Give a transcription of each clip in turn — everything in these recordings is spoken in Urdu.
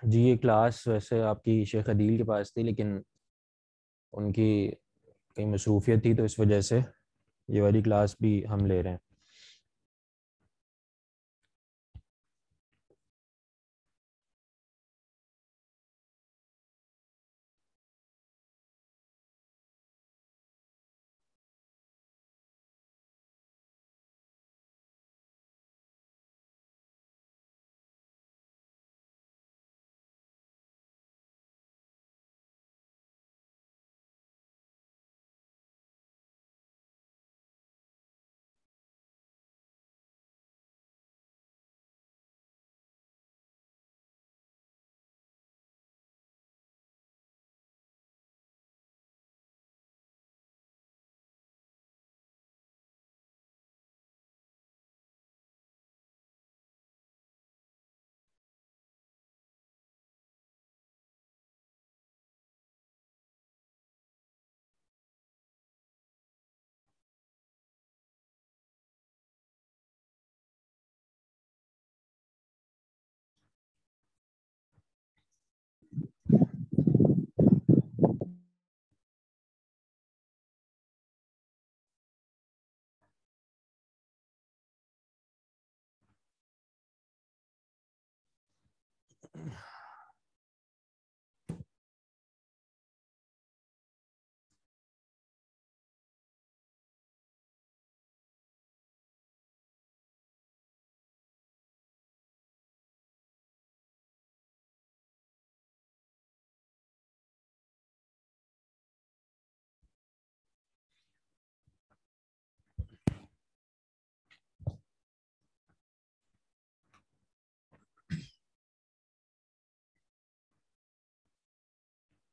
جی یہ کلاس ویسے آپ کی شیخ عدیل کے پاس تھی، لیکن ان کی کہیں مصروفیت تھی تو اس وجہ سے یہ والی کلاس بھی ہم لے رہے ہیں۔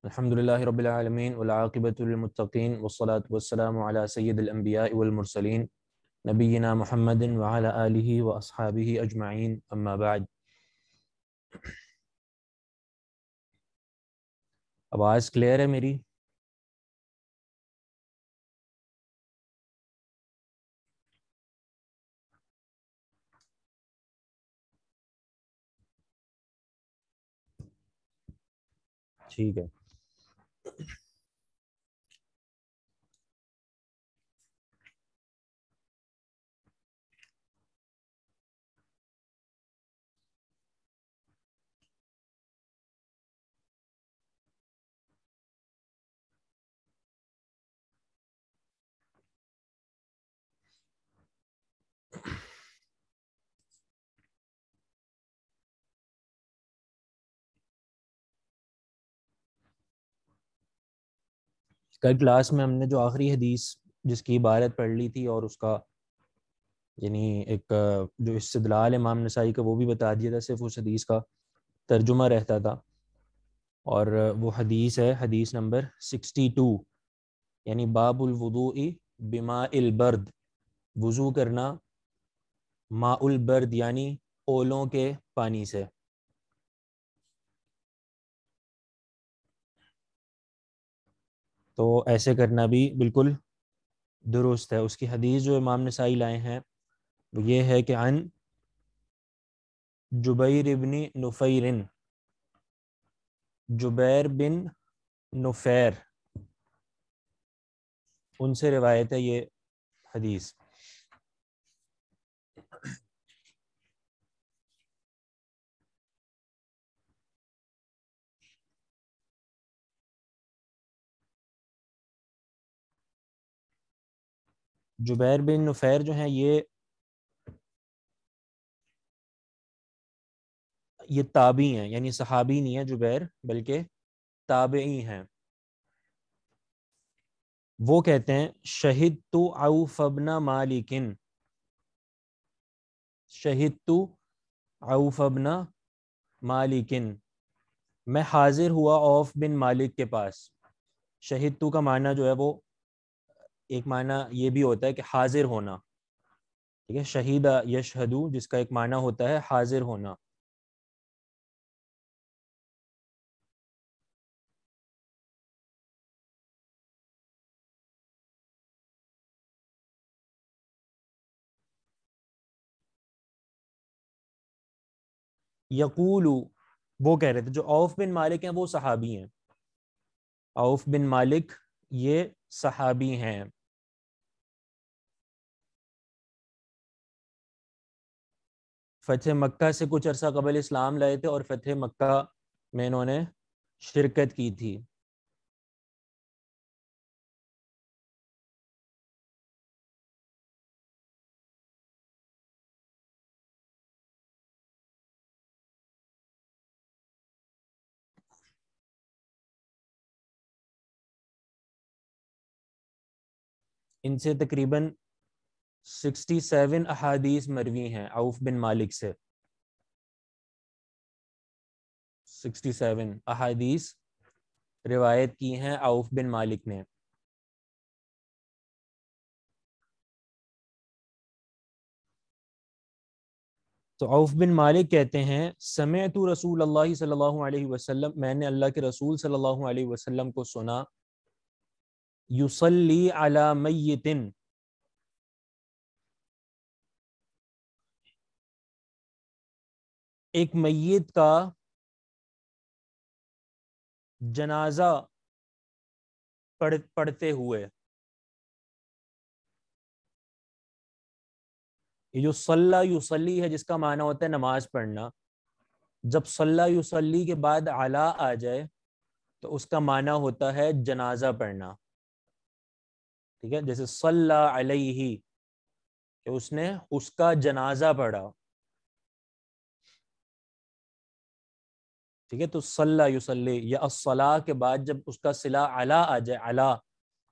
الحمد للہ رب العالمین والعاقبۃ للمتقین والصلاة والسلام علی سید الانبیاء والمرسلین نبینا محمد وعلی آلہ واصحابہ اجمعین، اما بعد۔ آواز کلیئر ہے میری؟ ٹھیک ہے۔ کل کلاس میں ہم نے جو آخری حدیث جس کی عبارت پڑھ لی تھی، اور اس کا یعنی ایک جو استدلال امام نسائی کا وہ بھی بتا دیا تھا، صرف اس حدیث کا ترجمہ رہتا تھا، اور وہ حدیث ہے حدیث نمبر 62، یعنی باب الوضوء بماء البرد، وضو کرنا ماء البرد یعنی اولوں کے پانی سے۔ تو ایسے کرنا بھی بالکل درست ہے۔ اس کی حدیث جو امام نسائی لائے ہیں وہ یہ ہے کہ عن جبیر بن نفیر، جبیر بن نفیر، ان سے روایت ہے یہ حدیث۔ جبیر بن نفیر جو ہیں یہ تابعی ہیں، یعنی صحابی نہیں ہے جبیر بلکہ تابعی ہیں۔ وہ کہتے ہیں شہدت عوف بن مالک، شہدت عوف بن مالک، میں حاضر ہوا عوف بن مالک کے پاس۔ شہدت کا معنی جو ہے وہ ایک معنی یہ بھی ہوتا ہے کہ حاضر ہونا، ٹھیک ہے، شہید یشہدو جس کا ایک معنی ہوتا ہے حاضر ہونا۔ یقول وہ کہہ رہے تھے جو عوف بن مالک ہیں وہ صحابی ہیں، عوف بن مالک یہ صحابی ہیں۔ فتح مکہ سے کچھ عرصہ قبل اسلام لائے تھے اور فتح مکہ میں انہوں نے شرکت کی تھی۔ ان سے تقریباً 67 احادیث مروی ہیں عوف بن مالک سے، 67 احادیث روایت کی ہیں عوف بن مالک نے۔ تو عوف بن مالک کہتے ہیں سمعت رسول اللہ صلی اللہ علیہ وسلم، میں نے اللہ کے رسول صلی اللہ علیہ وسلم کو سنا، یصلی علی میت، ایک میت کا جنازہ پڑھتے ہوئے۔ یہ جو صلی یصلی ہے جس کا معنی ہوتا ہے نماز پڑھنا، جب صلی یصلی کے بعد علی آ جائے تو اس کا معنی ہوتا ہے جنازہ پڑھنا، ٹھیک ہے، جیسے صلی علیہ کہ اس نے اس کا جنازہ پڑھا، ٹھیک ہے، تو صلی یصلی یا الصلاۃ کے بعد جب اس کا صلہ علی آ جائے علی،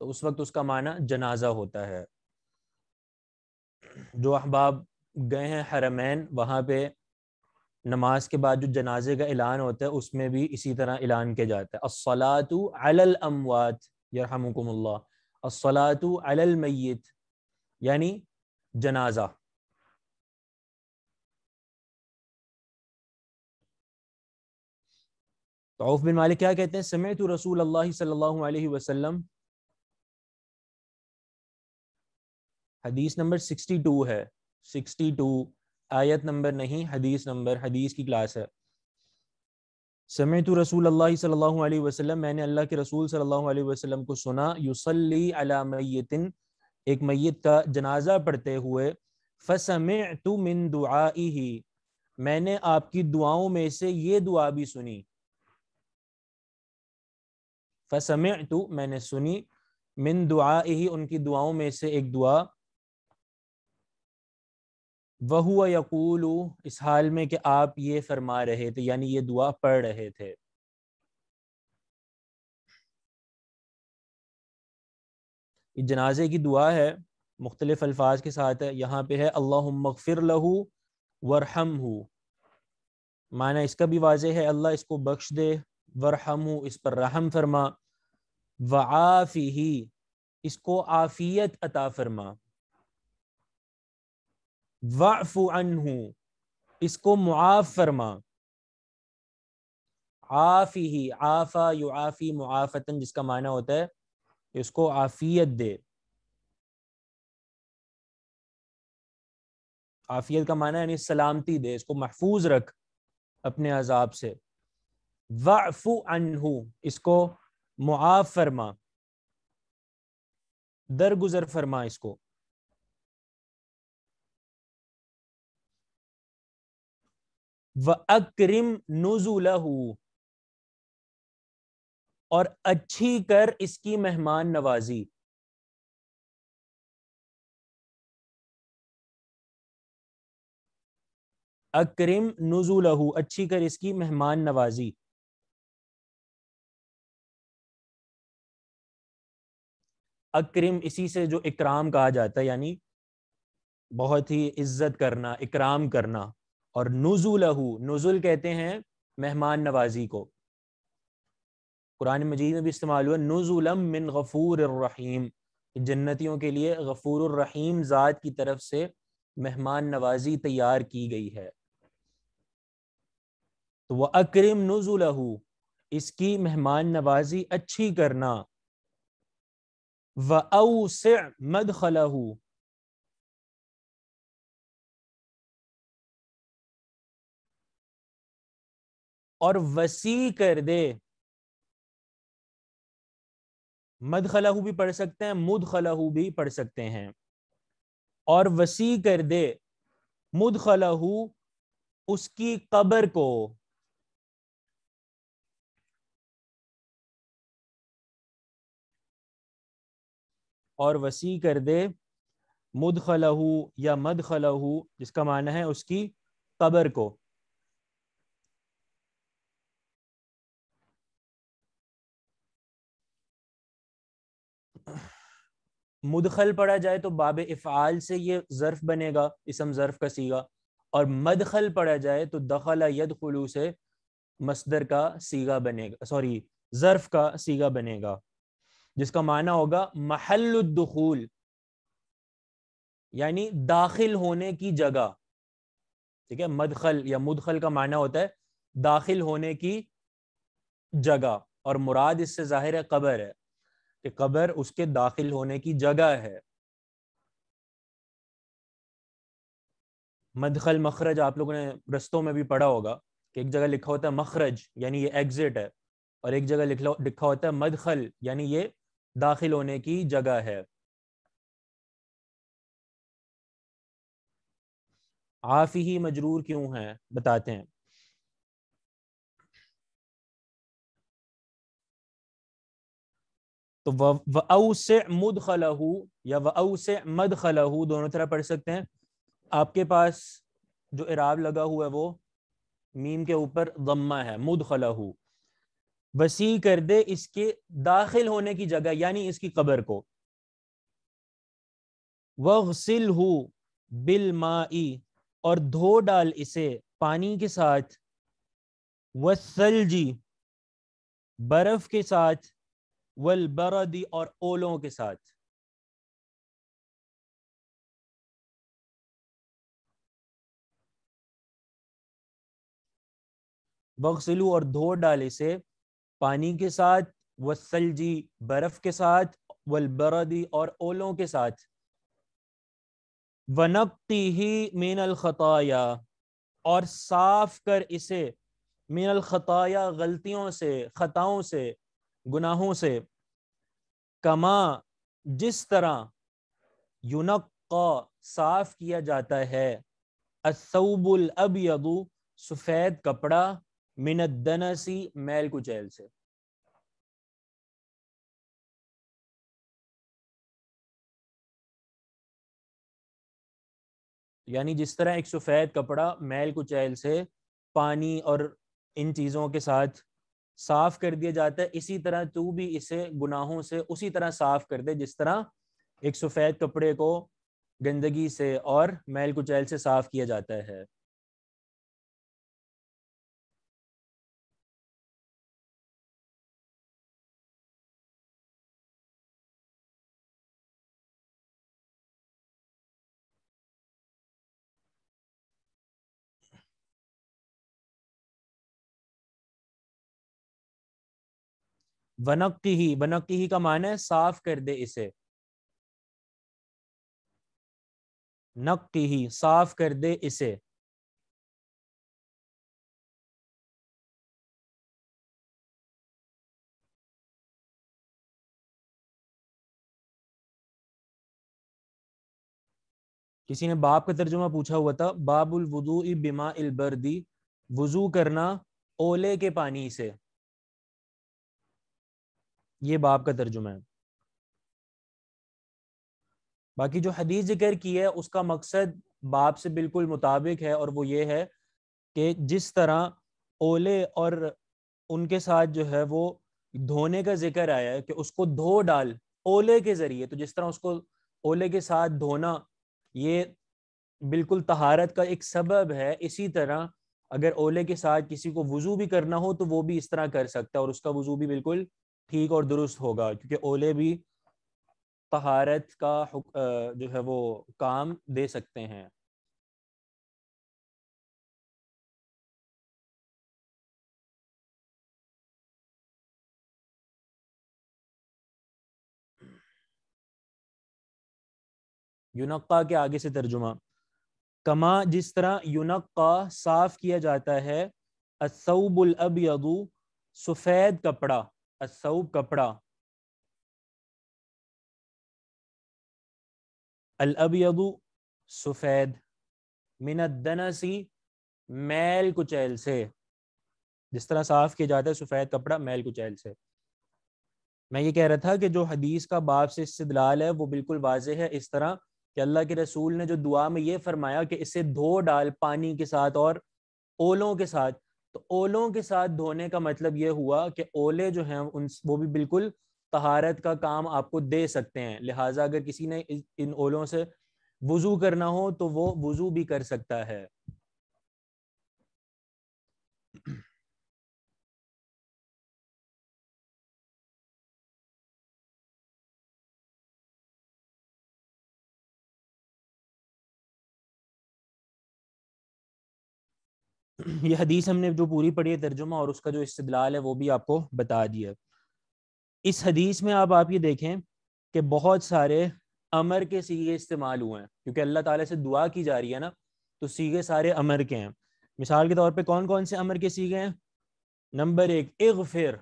تو اس وقت اس کا معنی جنازہ ہوتا ہے۔ جو احباب گئے ہیں حرمین، وہاں پہ نماز کے بعد جو جنازے کا اعلان ہوتا ہے اس میں بھی اسی طرح اعلان کیا جاتا ہے، الصلاۃ علی الاموات یرحمکم اللہ، الصلاۃ علی المیت یعنی جنازہ۔ تو عوف بن مالک کیا کہتے ہیں، سمعت رسول اللہ صلی اللہ علیہ وسلم، حدیث نمبر 62 ہے، 62 آیت نمبر نہیں، حدیث نمبر، حدیث کی کلاس ہے۔ سمعت رسول اللہ صلی اللہ علیہ وسلم، میں نے اللہ کے رسول صلی اللہ علیہ وسلم کو سنا، یصلی علی میت، ایک میت کا جنازہ پڑھتے ہوئے، فسمعت من دعائہ، میں نے آپ کی دعاؤں میں سے یہ دعا بھی سنی، فسمعت میں نے سنی، من دعائہ ان کی دعاؤں میں سے ایک دعا، وَهُوَ يَقُولُ اس حال میں کہ آپ یہ فرما رہے تھے، یعنی یہ دعا پڑھ رہے تھے۔ یہ جنازے کی دعا ہے، مختلف الفاظ کے ساتھ ہے، یہاں پہ ہے اللہم اغفر لہ ورحمہ، معنی اس کا بھی واضح ہے اللہ اس کو بخش دے، ورحمہ اس پر رحم فرما، وعافہ اس کو عافیت عطا فرما، واعف عنہ اس کو معاف فرما، عافہ عافا یعافی معافتن جس کا معنی ہوتا ہے اس کو عافیت دے، عافیت کا معنی یعنی سلامتی دے، اس کو محفوظ رکھ اپنے عذاب سے، واعف عنہ اس کو معاف فرما، درگزر فرما اس کو، وَأَكْرِمْ نُزُلَهُ اور اچھی کر اس کی مہمان نوازی، اکرم نزولہ اچھی کر اس کی مہمان نوازی، اکرم اسی سے جو اکرام کہا جاتا ہے یعنی بہت ہی عزت کرنا، اکرام کرنا، اور نزولہ نزول کہتے ہیں مہمان نوازی کو، قرآن مجید میں بھی استعمال ہوا نزلا من غفور الرحیم، جنتیوں کے لیے غفور الرحیم ذات کی طرف سے مہمان نوازی تیار کی گئی ہے، تو وہ اکرم نزلہ اس کی مہمان نوازی اچھی کرنا، وَأَوْسِعْ مَدْخَلَهُ اور وسیع کر دے. مدخلہ بھی پڑھ سکتے ہیں, مدخلہ بھی پڑھ سکتے ہیں. اور وسیع کر دے مدخلہ اس کی قبر کو. اور وسیع کر دے مدخلہ یا مدخلہ, جس کا معنی ہے اس کی قبر کو. مدخل پڑھا جائے تو باب افعال سے یہ ظرف بنے گا, اسم ظرف کا صیغہ. اور مدخل پڑھا جائے تو دخل یدخلو سے مصدر کا صیغہ بنے گا, سوری ظرف کا صیغہ بنے گا, جس کا معنی ہوگا محل الدخول, یعنی داخل ہونے کی جگہ. ٹھیک ہے, مدخل یا مدخل کا معنی ہوتا ہے داخل ہونے کی جگہ, اور مراد اس سے ظاہر ہے قبر ہے, کہ قبر اس کے داخل ہونے کی جگہ ہے. مدخل مخرج آپ لوگوں نے رستوں میں بھی پڑھا ہوگا کہ ایک جگہ لکھا ہوتا ہے مخرج یعنی یہ ایگزٹ ہے, اور ایک جگہ لکھا ہوتا ہے مدخل یعنی یہ داخل ہونے کی جگہ ہے. عافی مجرور کیوں ہے بتاتے ہیں. تو وَأَوْسِعْ مُدْخَلَهُ یا وَأَوْسِعْ مَدْخَلَهُ دونوں طرح پڑھ سکتے ہیں. آپ کے پاس جو اعراب لگا ہوا ہے وہ میم کے اوپر ضمہ ہے, مدخلہ, وسیع کر دے اس کے داخل ہونے کی جگہ یعنی اس کی قبر کو. وَغْسِلْهُ بِالْمَاءِ اور دھو ڈال اسے پانی کے ساتھ, وَالثَّلْجِ برف کے ساتھ, والبرد اور اولوں کے ساتھ. وغسلو اور دھو ڈالے سے پانی کے ساتھ, والثلجی برف کے ساتھ, والبرد اور اولوں کے ساتھ. ونقیہ من الخطایا اور صاف کر اسے, من الخطایا غلطیوں سے, خطاؤں سے, گناہوں سے. کما جس طرح, ینقا صاف کیا جاتا ہے, الثوب الابیض سفید کپڑا, من الدنس میل کچیل سے. یعنی جس طرح ایک سفید کپڑا میل کچیل سے پانی اور ان چیزوں کے ساتھ صاف کر دیا جاتا ہے, اسی طرح تو بھی اسے گناہوں سے اسی طرح صاف کر دے جس طرح ایک سفید کپڑے کو گندگی سے اور میل کچیل سے صاف کیا جاتا ہے. ونقی, ونقی کا معنی ہے صاف کر دے اسے, نقی صاف کر دے اسے. کسی نے باب کا ترجمہ پوچھا ہوا تھا, باب الوضوء بماء البرد, وضو کرنا اولے کے پانی سے, یہ باب کا ترجمہ ہے. باقی جو حدیث ذکر کی ہے اس کا مقصد باب سے بالکل مطابق ہے, اور وہ یہ ہے کہ جس طرح اولے اور ان کے ساتھ جو ہے وہ دھونے کا ذکر آیا ہے کہ اس کو دھو ڈال اولے کے ذریعے, تو جس طرح اس کو اولے کے ساتھ دھونا یہ بالکل طہارت کا ایک سبب ہے, اسی طرح اگر اولے کے ساتھ کسی کو وضو بھی کرنا ہو تو وہ بھی اس طرح کر سکتا ہے, اور اس کا وضو بھی بالکل ٹھیک اور درست ہوگا, کیونکہ اولے بھی طہارت کا جو ہے وہ کام دے سکتے ہیں. یونقا کے آگے سے ترجمہ, کما جس طرح یونقا صاف کیا جاتا ہے, الثوب الابیض سفید کپڑا، الثوب کپڑا، الابیض سفید، من الدنس میل کچیل سے، جس طرح صاف کیا جاتا ہے سفید کپڑا میل کچیل سے۔ میں یہ کہہ رہا تھا کہ جو حدیث کا باب سے استدلال ہے وہ بالکل واضح ہے، اس طرح کہ اللہ کے رسول نے جو دعا میں یہ فرمایا کہ اسے دھو ڈال پانی کے ساتھ اور اولوں کے ساتھ، تو اولوں کے ساتھ دھونے کا مطلب یہ ہوا کہ اولے جو ہیں وہ بھی بالکل طہارت کا کام آپ کو دے سکتے ہیں، لہٰذا اگر کسی نے ان اولوں سے وضو کرنا ہو تو وہ وضو بھی کر سکتا ہے۔ یہ حدیث ہم نے جو پوری پڑھی ہے ترجمہ اور اس کا جو استدلال ہے وہ بھی آپ کو بتا دیا۔ اس حدیث میں آپ یہ دیکھیں کہ بہت سارے امر کے صیغے استعمال ہوئے ہیں، کیونکہ اللہ تعالیٰ سے دعا کی جا رہی ہے نا، تو صیغے سارے امر کے ہیں۔ مثال کے طور پہ کون کون سے امر کے صیغے ہیں؟ نمبر 1 اغفر،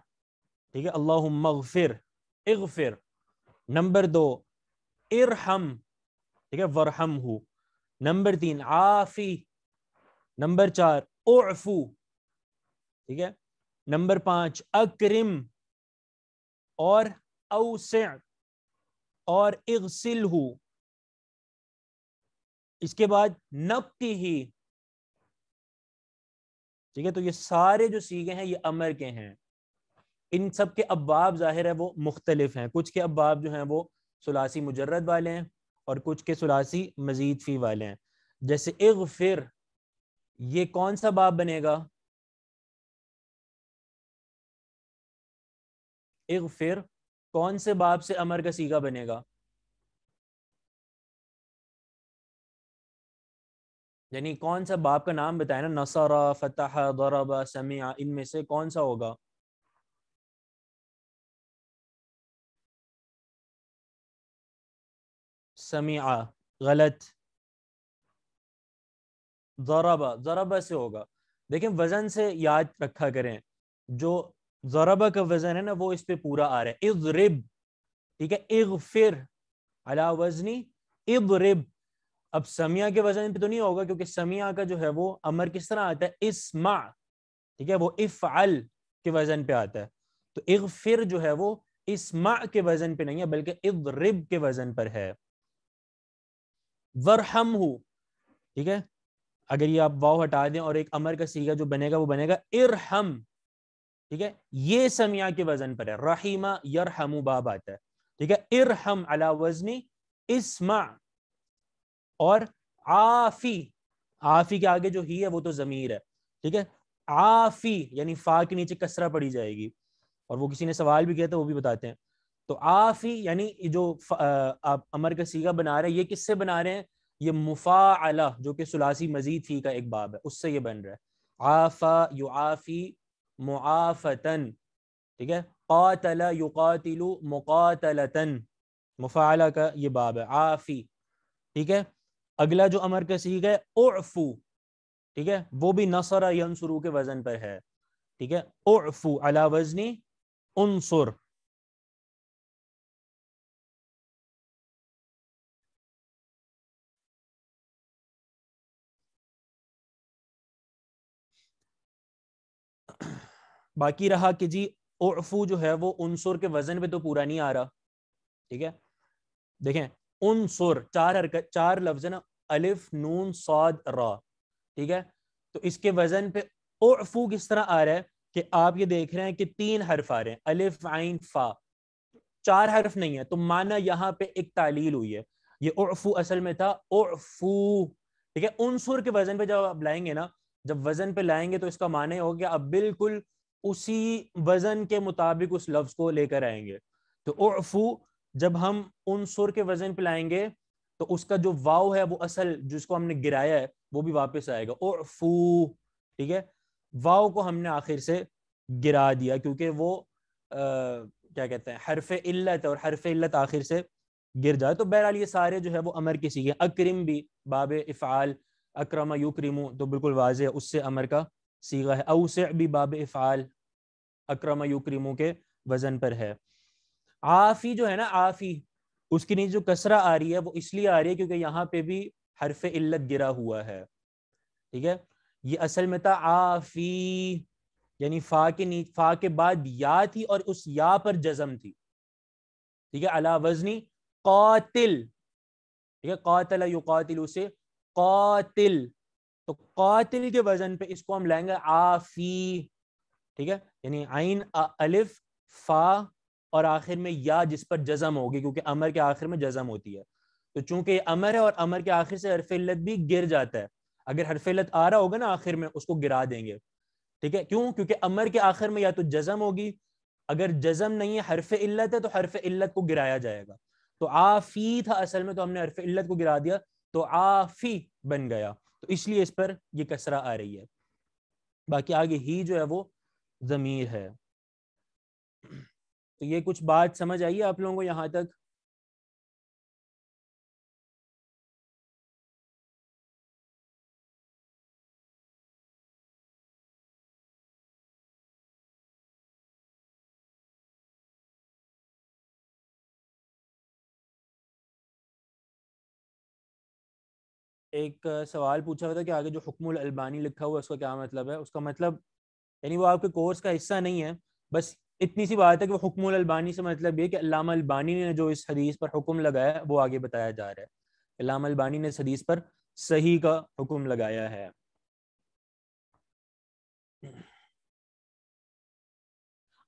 ٹھیک ہے، اللہم اغفر، اغفر۔ نمبر 2 ارحم، ٹھیک ہے، ورحمہ۔ نمبر 3 عافی۔ نمبر 4 اعفو، ٹھیک ہے۔ نمبر 5 اکرم اور اوسع اور اغسلہ۔ اس کے بعد نقہ، ٹھیک ہے۔ تو یہ سارے جو صیغے ہیں یہ امر کے ہیں، ان سب کے ابواب ظاہر ہے وہ مختلف ہیں، کچھ کے ابواب جو ہیں وہ ثلاثی مجرد والے ہیں اور کچھ کے ثلاثی مزید فی والے ہیں۔ جیسے اغفر، یہ کون سا باب بنے گا؟ اغفر کون سے باب سے امر کا صیغہ بنے گا؟ یعنی کون سا باب کا نام بتائیں نا، نصر، فتح، ضرب، سمع، ان میں سے کون سا ہوگا؟ سمع غلط، ضرب، ضرب سے ہوگا۔ دیکھیں وزن سے یاد رکھا کریں، جو ضرب کا وزن ہے نا وہ اس پہ پورا آ رہا ہے، اضرب، ٹھیک ہے، اغفر علی وزنی اضرب۔ اب سمیع کے وزن پہ تو نہیں ہوگا، کیونکہ سمیع کا جو ہے وہ امر کس طرح آتا ہے؟ اسمع، ٹھیک ہے، وہ افعل کے وزن پہ آتا ہے۔ تو اغفر جو ہے وہ اسمع کے وزن پہ نہیں ہے بلکہ اضرب کے وزن پر ہے۔ ورحمہ، ٹھیک ہے، اگر یہ آپ واو ہٹا دیں اور ایک امر کا صیغہ جو بنے گا وہ بنے گا ارحم، ٹھیک ہے، یہ سمیع کے وزن پر ہے، رحیمہ یرحم باب آتا ہے، ٹھیک ہے۔ ارحم علی وزنی اسمع، اور عافی، عافی کے آگے جو ہی ہے وہ تو ضمیر ہے، ٹھیک ہے، عافی یعنی فا کے نیچے کسرہ پڑی جائے گی، اور وہ کسی نے سوال بھی کیا تھا وہ بھی بتاتے ہیں۔ تو عافی یعنی جو آپ امر کا صیغہ بنا رہے ہیں یہ کس سے بنا رہے ہیں؟ یہ مفاعلہ جو کہ ثلاثی مزید فی کا ایک باب ہے اس سے یہ بن رہا ہے۔ عافا یعافی معافتن، ٹھیک ہے، قاتل یقاتل مقاتلتن، مفاعلہ کا یہ باب ہے عافی، ٹھیک ہے۔ اگلا جو امر کا صیغہ ہے اعفو، ٹھیک ہے، وہ بھی نصر ینصرو کے وزن پر ہے، ٹھیک ہے، اعفو علی وزنی انصر۔ باقی رہا کہ جی اعفو جو ہے وہ انصر کے وزن پہ تو پورا نہیں آ رہا، ٹھیک ہے۔ دیکھیں انصر چار حرکت، چار لفظ ہے نا، الف نون صاد را، ٹھیک ہے، تو اس کے وزن پہ اعفو کس طرح آ رہا ہے کہ آپ یہ دیکھ رہے ہیں کہ 3 حرف آ رہے ہیں، الف عین فا، 4 حرف نہیں ہے، تو معنی یہاں پہ ایک تعلیل ہوئی ہے، یہ اعفو اصل میں تھا اعفو، ٹھیک ہے۔ انصر کے وزن پہ جب آپ لائیں گے نا، جب وزن پہ لائیں گے تو اس کا معنی ہوگا کہ آپ بالکل اسی وزن کے مطابق اس لفظ کو لے کر آئیں گے۔ تو اعفو جب ہم انصر کے وزن پہ لائیں گے تو اس کا جو واو ہے وہ اصل جس کو ہم نے گرایا ہے وہ بھی واپس آئے گا اعفو، ٹھیک ہے۔ واو کو ہم نے آخر سے گرا دیا کیونکہ وہ کیا کہتے ہیں حرف علت، اور حرف علت آخر سے گر جائے۔ تو بہرحال یہ سارے جو ہے وہ امر کی صیغے، اکرم بھی باب افعال، اکرم یکرم تو بالکل واضح ہے اس سے امر کا صیغہ ہے، اوسع بھی باب افعال اکرم یکرمو کے وزن پر ہے. عافی جو ہے نا، عافی، اس کی نیچے جو کسرہ آ رہی ہے وہ اس لیے آ رہی ہے کیونکہ یہاں پہ بھی حرف علت گرا ہوا ہے. ٹھیک ہے، یہ اصل میں تھا عافی، یعنی فا کے بعد یا تھی اور اس یا پر جزم تھی. ٹھیک ہے، علی وزنی قاتل. ٹھیک ہے، قاتل یقاتل سے قاتل، تو قاتل کے وزن پہ اس کو ہم لائیں گے عافی. ٹھیک ہے، یعنی عین الف فا اور آخر میں یا جس پر جزم ہوگی، کیونکہ امر کے آخر میں جزم ہوتی ہے. تو چونکہ یہ امر ہے اور امر کے آخر سے حرف علت بھی گر جاتا ہے، اگر حرف علت آ رہا ہوگا نا آخر میں اس کو گرا دیں گے. ٹھیک ہے، کیوں؟ کیونکہ امر کے آخر میں یا تو جزم ہوگی، اگر جزم نہیں ہے حرف علت ہے تو حرف علت کو گرایا جائے گا. تو عافی تھا اصل میں، تو ہم نے حرف علت کو گرا دیا تو عافی بن گیا، تو اس لیے اس پر یہ کسرہ آ رہی ہے. باقی آگے ہی جو ہے وہ ضمیر ہے. تو یہ کچھ بات سمجھ آئی ہے آپ لوگوں کو یہاں تک؟ ایک سوال پوچھا ہوا تھا کہ آگے جو حکم الالبانی لکھا ہوا ہے اس کا کیا مطلب ہے. اس کا مطلب یعنی وہ آپ کے کورس کا حصہ نہیں ہے، بس اتنی سی بات ہے کہ وہ حکم الالبانی سے مطلب یہ کہ علامہ البانی نے جو اس حدیث پر حکم لگایا ہے وہ آگے بتایا جا رہا ہے. علامہ البانی نے اس حدیث پر صحیح کا حکم لگایا ہے.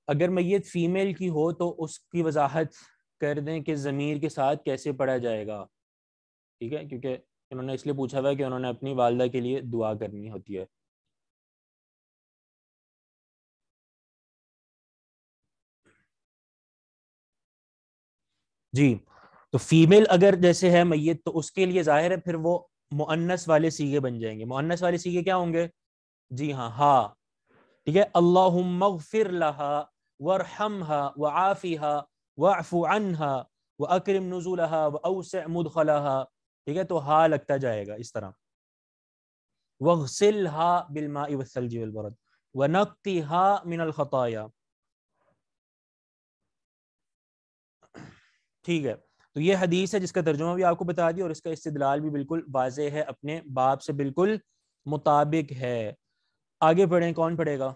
اگر میت فیمیل کی ہو تو اس کی وضاحت کر دیں کہ ضمیر کے ساتھ کیسے پڑھا جائے گا. ٹھیک ہے، کیونکہ انہوں نے اس لیے پوچھا ہوا ہے کہ انہوں نے اپنی والدہ کے لیے دعا کرنی ہوتی ہے. جی، تو فیمیل اگر جیسے ہے میت تو اس کے لیے ظاہر ہے پھر وہ مؤنث والے سیغے بن جائیں گے. مؤنث والے سیغے کیا ہوں گے؟ جی ہاں، ہاں. ٹھیک ہے، اللہم اغفر لها وارحمها وعافها واعف عنها واکرم نزولها واوسع مدخلها. ٹھیک ہے، تو ہا لگتا جائے گا اس طرح، واغسلها بالماء والثلج والبرد ونقها من الخطايا. ٹھیک ہے، تو یہ حدیث ہے جس کا ترجمہ بھی آپ کو بتا دیا اور اس کا استدلال بھی بالکل واضح ہے، اپنے باب سے بالکل مطابق ہے. آگے پڑھیں، کون پڑھے گا؟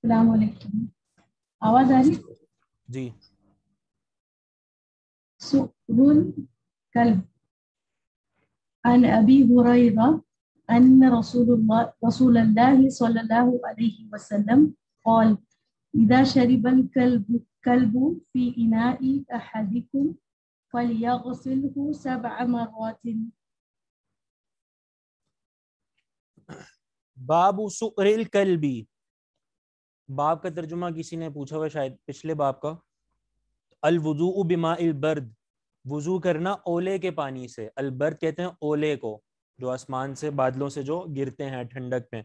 السلام علیکم، آواز آ رہی؟ جی. سؤر الكلب عن ابی ہریرہ ان رسول اللہ صلی اللہ علیہ وسلم قال اذا شرب الكلب في اناء احدكم فليغسله 7 مرات. باب سؤر الکلبی، باب کا ترجمہ کسی نے پوچھا ہوا شاید پچھلے باب کا. الوضوء بماء البرد، وضو کرنا اولے کے پانی سے. البرد کہتے ہیں اولے کو، جو آسمان سے بادلوں سے جو گرتے ہیں ٹھنڈک میں،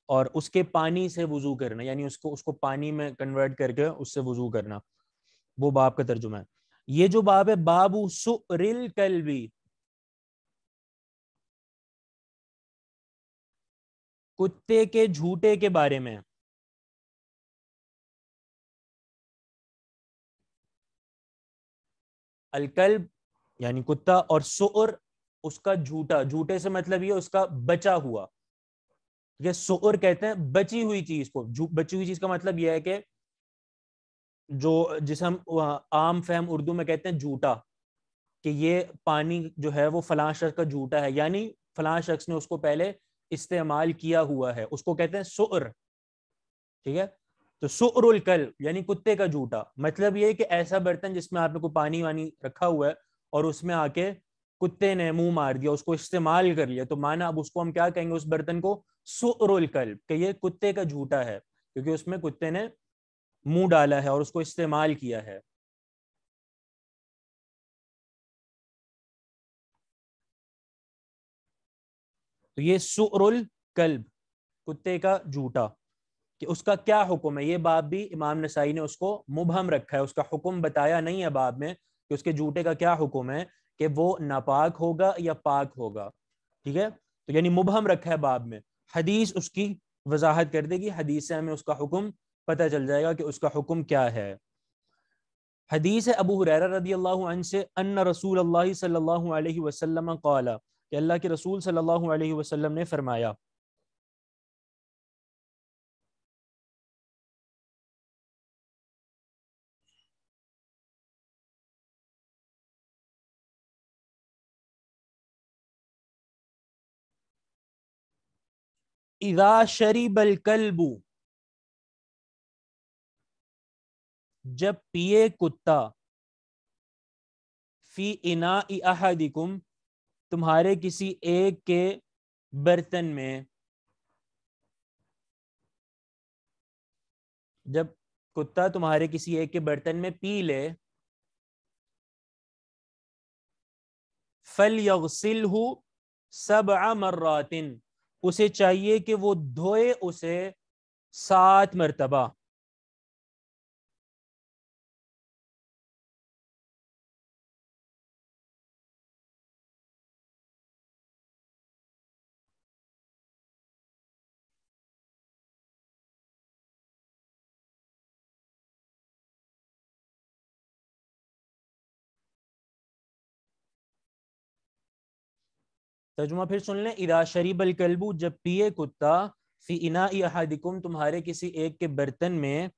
اور اس کے پانی سے وضو کرنا، یعنی اس کو پانی میں کنورٹ کر کے اس سے وضو کرنا، وہ باب کا ترجمہ ہے. یہ جو باب ہے باب سؤر الکلبی، کتے کے جھوٹے کے بارے میں. الکلب یعنی کتا، اور سؤر اس کا جھوٹا. جھوٹے سے مطلب یہ اس کا بچا ہوا. یہ سؤر کہتے ہیں بچی ہوئی چیز کو. بچی ہوئی چیز کا مطلب یہ ہے کہ جو جس ہم عام فہم اردو میں کہتے ہیں جھوٹا، کہ یہ پانی جو ہے وہ فلاں شخص کا جھوٹا ہے، یعنی فلاں شخص نے اس کو پہلے استعمال کیا ہوا ہے، اس کو کہتے ہیں سؤر. ٹھیک ہے، تو سؤر الکلب یعنی کتے کا جھوٹا، مطلب یہ کہ ایسا برتن جس میں آپ نے کوئی پانی وانی رکھا ہوا ہے اور اس میں آ کے کتے نے منہ مار دیا، اس کو استعمال کر لیا، تو مانا اب اس کو ہم کیا کہیں گے اس برتن کو؟ سؤر الکلب، کہ یہ کتے کا جھوٹا ہے، کیونکہ اس میں کتے نے منہ ڈالا ہے اور اس کو استعمال کیا ہے. تو یہ سؤر الکلب، کتے کا جھوٹا. کہ اس کا کیا حکم ہے. یہ باب بھی امام نسائی نے اس کو مبہم رکھا ہے, اس کا حکم بتایا نہیں ہے باب میں کہ اس کے جوتے کا کیا حکم ہے, کہ وہ ناپاک ہوگا یا پاک ہوگا. ٹھیک ہے, تو یعنی مبہم رکھا ہے باب میں. حدیث اس کی وضاحت کر دے گی, حدیث سے ہمیں اس کا حکم پتہ چل جائے گا کہ اس کا حکم کیا ہے. حدیث ہے ابو ہریرہ رضی اللہ عنہ سے, ان رسول اللہ صلی اللہ علیہ وسلم قال, کہ اللہ کے رسول صلی اللہ علیہ وسلم نے فرمایا, اذا شرب الکلب, جب پیے کتا, فی اناء احدکم, تمہارے کسی ایک کے برتن میں, جب کتا تمہارے کسی ایک کے برتن میں پی لے, فَلْيَغْسِلْهُ 7 مرات, اسے چاہیے کہ وہ دھوئے اسے 7 مرتبہ. ترجمہ پھر سن لیں, اذا شرب الکلب, جب پیے کتا, فی اناء احدکم, تمہارے کسی ایک کے برتن میں,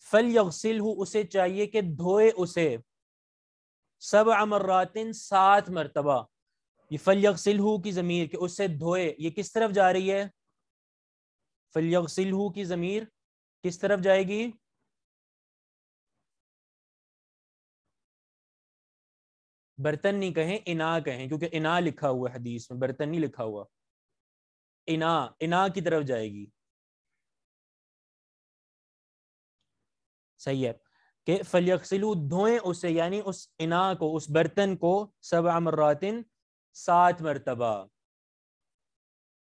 فلیغسلہ, اسے چاہیے کہ دھوئے اسے, 7 مرات, 7 مرتبہ. یہ فلیغسلہ کی ضمیر کہ اسے دھوئے, یہ کس طرف جا رہی ہے؟ فلیغسلہ کی ضمیر کس طرف جائے گی؟ برتن نہیں کہیں, انا کہیں, کیونکہ انا لکھا ہوا ہے حدیث میں, برتن نہیں لکھا ہوا. انا کی طرف جائے گی. صحیح ہے کہ فلیغسلوا, دھوئیں اسے, یعنی اس انا کو, اس برتن کو, 7 مرات, 7 مرتبہ.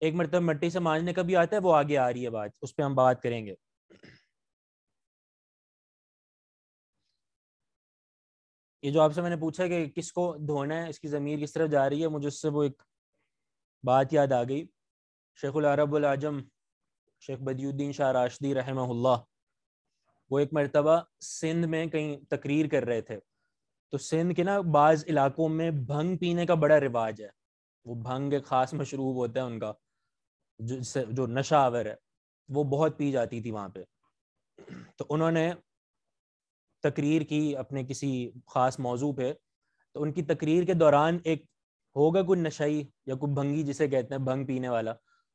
ایک مرتبہ مٹی سے مانجنے کا بھی آتا ہے, وہ آگے آ رہی ہے بات, اس پہ ہم بات کریں گے. یہ جو آپ سے میں نے پوچھا کہ کس کو دھونا ہے, اس کی ضمیر کس طرف جا رہی ہے, مجھے اس سے وہ ایک بات یاد آ گئی. شیخ العرب والعجم شیخ بدی الدین شاہ راشدی رحمہ اللہ, وہ ایک مرتبہ سندھ میں کہیں تقریر کر رہے تھے. تو سندھ کے نا بعض علاقوں میں بھنگ پینے کا بڑا رواج ہے. وہ بھنگ ایک خاص مشروب ہوتا ہے ان کا, جو نشہ آور ہے, وہ بہت پی جاتی تھی وہاں پہ. تو انہوں نے تقریر کی اپنے کسی خاص موضوع پہ, تو ان کی تقریر کے دوران ایک ہوگا کوئی نشئی یا کوئی بھنگی جسے کہتے ہیں, بھنگ پینے والا,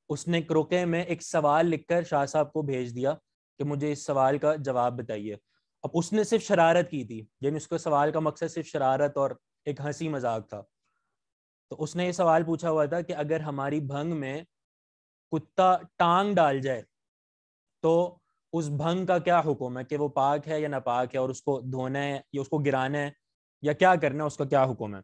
اس نے ایک رکے میں ایک سوال لکھ کر شاہ صاحب کو بھیج دیا کہ مجھے اس سوال کا جواب بتائیے. اب اس نے صرف شرارت کی تھی, یعنی اس کے سوال کا مقصد صرف شرارت اور ایک ہنسی مذاق تھا. تو اس نے یہ سوال پوچھا ہوا تھا کہ اگر ہماری بھنگ میں کتا ٹانگ ڈال جائے تو اس بھنگ کا کیا حکم ہے, کہ وہ پاک ہے یا ناپاک ہے, اور اس کو دھونا ہے یا اس کو گرانا ہے یا کیا کرنا ہے, اس کا کیا حکم ہے.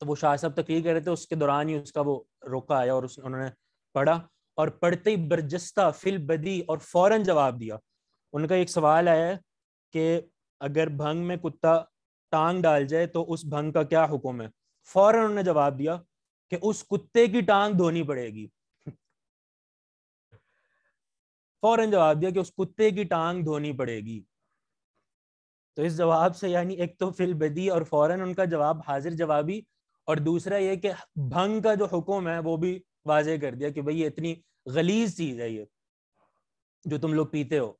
تو وہ شاہ صاحب تقریر کر رہے تھے, اس کے دوران ہی اس کا وہ رکا آیا اور انہوں نے پڑھا, اور پڑھتے ہی برجستہ فی البدی, اور فوراً جواب دیا. ان کا ایک سوال آیا کہ اگر بھنگ میں کتا ٹانگ ڈال جائے تو اس بھنگ کا کیا حکم ہے. فوراً انہوں نے جواب دیا کہ اس کتے کی ٹانگ دھونی پڑے گی. فوراً جواب دیا کہ اس کتے کی ٹانگ دھونی پڑے گی. تو اس جواب سے یعنی ایک تو فی البدی اور فوراً ان کا جواب حاضر جوابی, اور دوسرا یہ کہ بھنگ کا جو حکم ہے وہ بھی واضح کر دیا کہ بھئی یہ اتنی غلیظ چیز ہے یہ جو تم لوگ پیتے ہو.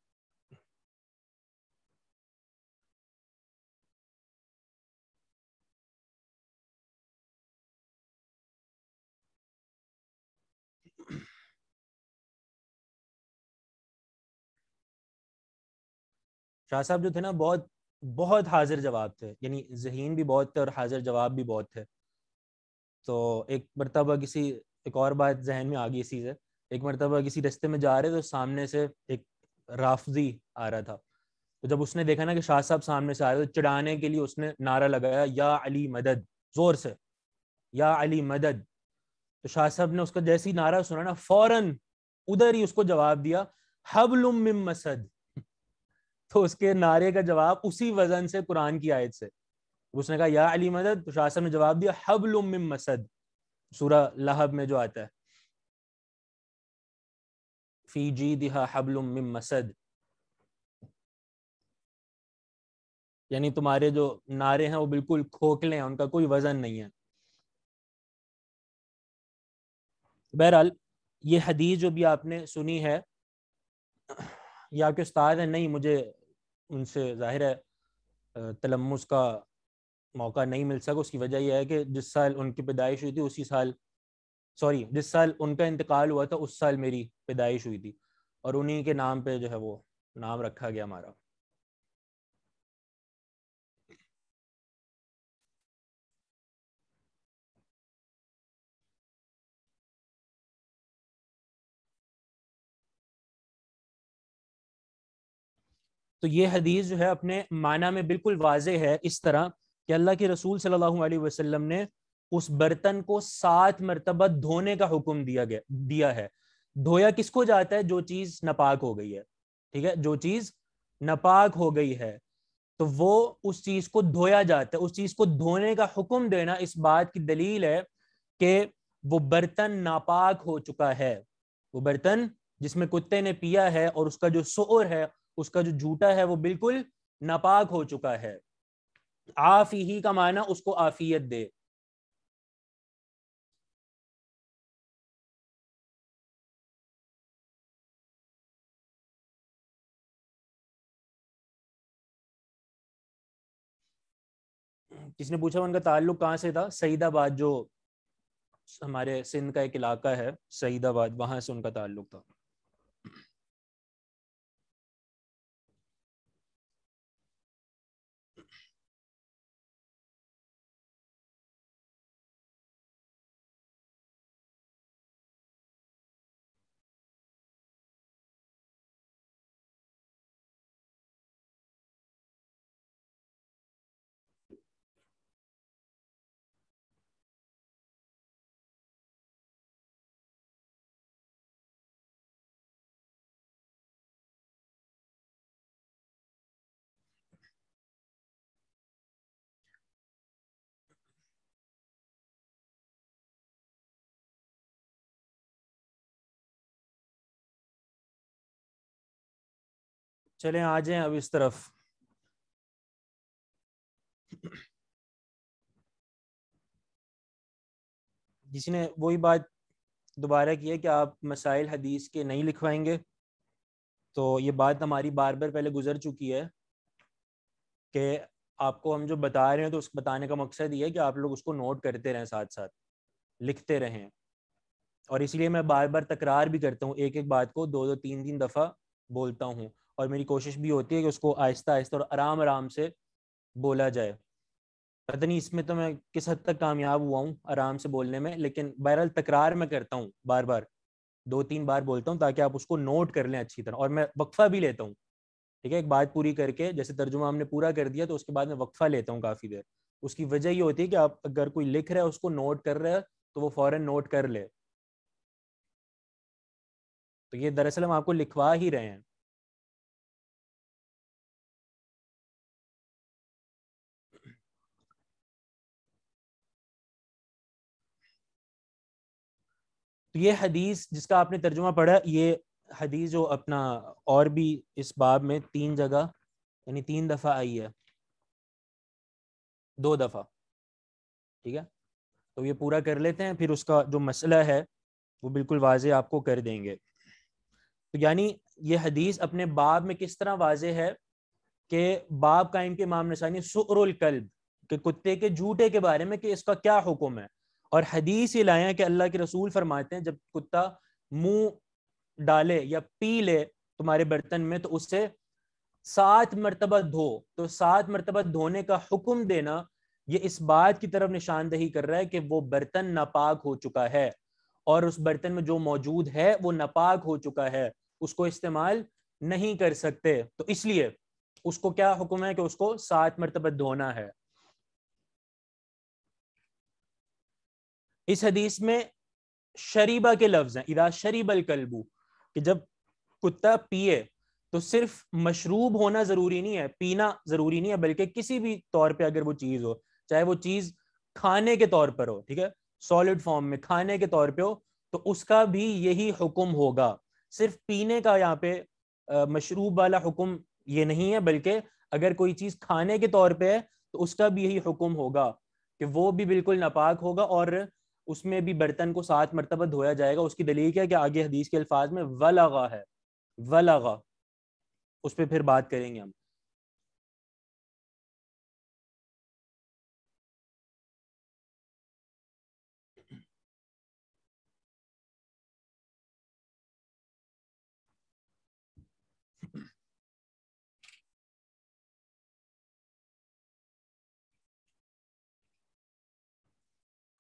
شاہ صاحب جو تھے نا بہت بہت حاضر جواب تھے, یعنی ذہین بھی بہت تھے اور حاضر جواب بھی بہت تھے. تو ایک مرتبہ ایک اور بات ذہن میں آ گئی اسی سے, ایک مرتبہ کسی رستے میں جا رہے تو سامنے سے ایک رافضی آ رہا تھا. تو جب اس نے دیکھا نا کہ شاہ صاحب سامنے سے آ رہے, تو چڑھانے کے لیے اس نے نعرہ لگایا, یا علی مدد, زور سے, یا علی مدد. تو شاہ صاحب نے اس کا جیسی نعرہ سنا نا, فوراً ادھر ہی اس کو جواب دیا حبل من مسد، تو اس کے نعرے کا جواب اسی وزن سے قرآن کی آیت سے. اس نے کہا یا علی مدد، تو شاہ صاحب نے جواب دیا حبل من مسد، سورہ لہب میں جو آتا ہے فی جیدہا حبل من مسد، یعنی تمہارے جو نعرے ہیں وہ بالکل کھوکھلے ہیں، ان کا کوئی وزن نہیں ہے. بہرحال یہ حدیث جو بھی آپ نے سنی ہے، یہ آپ کے استاد ہیں نہیں، مجھے ان سے ظاہر ہے تلمس کا موقع نہیں مل سکا. اس کی وجہ یہ ہے کہ جس سال ان کی پیدائش ہوئی تھی اسی سال، سوری جس سال ان کا انتقال ہوا تھا اس سال میری پیدائش ہوئی تھی، اور انہی کے نام پہ جو ہے وہ نام رکھا گیا ہمارا. تو یہ حدیث جو ہے اپنے معنی میں بالکل واضح ہے اس طرح کہ اللہ کے رسول صلی اللہ علیہ وسلم نے اس برتن کو 7 مرتبہ دھونے کا حکم دیا ہے. دھویا کس کو جاتا ہے؟ جو چیز ناپاک ہو گئی ہے. ٹھیک ہے، جو چیز ناپاک ہو گئی ہے تو وہ اس چیز کو دھویا جاتا ہے. اس چیز کو دھونے کا حکم دینا اس بات کی دلیل ہے کہ وہ برتن ناپاک ہو چکا ہے. وہ برتن جس میں کتے نے پیا ہے اور اس کا جو سؤر ہے، اس کا جو جھوٹا ہے، وہ بالکل ناپاک ہو چکا ہے. عافی کا معنی اس کو عافیت دے. کس نے پوچھا ان کا تعلق کہاں سے تھا؟ سعید آباد، جو ہمارے سندھ کا ایک علاقہ ہے سعید آباد، وہاں سے ان کا تعلق تھا. چلیں آ جائیں اب اس طرف. جس نے وہی بات دوبارہ کی ہے کہ آپ مسائل حدیث کے نہیں لکھوائیں گے، تو یہ بات ہماری بار بار پہلے گزر چکی ہے کہ آپ کو ہم جو بتا رہے ہیں تو اس بتانے کا مقصد یہ ہے کہ آپ لوگ اس کو نوٹ کرتے رہیں، ساتھ ساتھ لکھتے رہیں. اور اس لیے میں بار بار تکرار بھی کرتا ہوں، ایک ایک بات کو 2 2 3 3 دفعہ بولتا ہوں، اور میری کوشش بھی ہوتی ہے کہ اس کو آہستہ آہستہ اور آرام آرام سے بولا جائے. پتہ نہیں اس میں تو میں کس حد تک کامیاب ہوا ہوں آرام سے بولنے میں، لیکن بہرحال تکرار میں کرتا ہوں، بار بار 2 3 بار بولتا ہوں تاکہ آپ اس کو نوٹ کر لیں اچھی طرح. اور میں وقفہ بھی لیتا ہوں، ٹھیک ہے، ایک بات پوری کر کے جیسے ترجمہ ہم نے پورا کر دیا تو اس کے بعد میں وقفہ لیتا ہوں کافی دیر. اس کی وجہ یہ ہوتی ہے کہ آپ اگر کوئی لکھ رہا ہے اس کو نوٹ کر رہا ہے تو وہ فوراً نوٹ کر لے. تو یہ دراصل ہم آپ کو لکھوا ہی رہے ہیں. تو یہ حدیث جس کا آپ نے ترجمہ پڑھا، یہ حدیث جو اپنا اور بھی اس باب میں 3 جگہ یعنی 3 دفعہ آئی ہے، 2 دفعہ. ٹھیک ہے، تو یہ پورا کر لیتے ہیں، پھر اس کا جو مسئلہ ہے وہ بالکل واضح آپ کو کر دیں گے. تو یعنی یہ حدیث اپنے باب میں کس طرح واضح ہے کہ باب قائم کے امام نسائی نے سؤر الکلب، کہ کتے کے جھوٹے کے بارے میں کہ اس کا کیا حکم ہے، اور حدیث یہ لائے ہیں کہ اللہ کے رسول فرماتے ہیں جب کتا منہ ڈالے یا پی لے تمہارے برتن میں تو اس سے 7 مرتبہ دھو. تو 7 مرتبہ دھونے کا حکم دینا یہ اس بات کی طرف نشاندہی کر رہا ہے کہ وہ برتن ناپاک ہو چکا ہے، اور اس برتن میں جو موجود ہے وہ ناپاک ہو چکا ہے، اس کو استعمال نہیں کر سکتے. تو اس لیے اس کو کیا حکم ہے کہ اس کو 7 مرتبہ دھونا ہے. اس حدیث میں شریبہ کے لفظ ہیں، اذا شریب الکلب، کہ جب کتا پیے تو صرف مشروب ہونا ضروری نہیں ہے، پینا ضروری نہیں ہے، بلکہ کسی بھی طور پہ اگر وہ چیز ہو، چاہے وہ چیز کھانے کے طور پر ہو، ٹھیک ہے، سالڈ فارم میں کھانے کے طور پہ ہو، تو اس کا بھی یہی حکم ہوگا. صرف پینے کا یہاں پہ مشروب والا حکم یہ نہیں ہے، بلکہ اگر کوئی چیز کھانے کے طور پہ ہے تو اس کا بھی یہی حکم ہوگا کہ وہ بھی بالکل ناپاک ہوگا، اور اس میں بھی برتن کو 7 مرتبہ دھویا جائے گا. اس کی دلیل کیا ہے کہ آگے حدیث کے الفاظ میں ولغا ہے، ولغا، اس پہ پھر بات کریں گے ہم.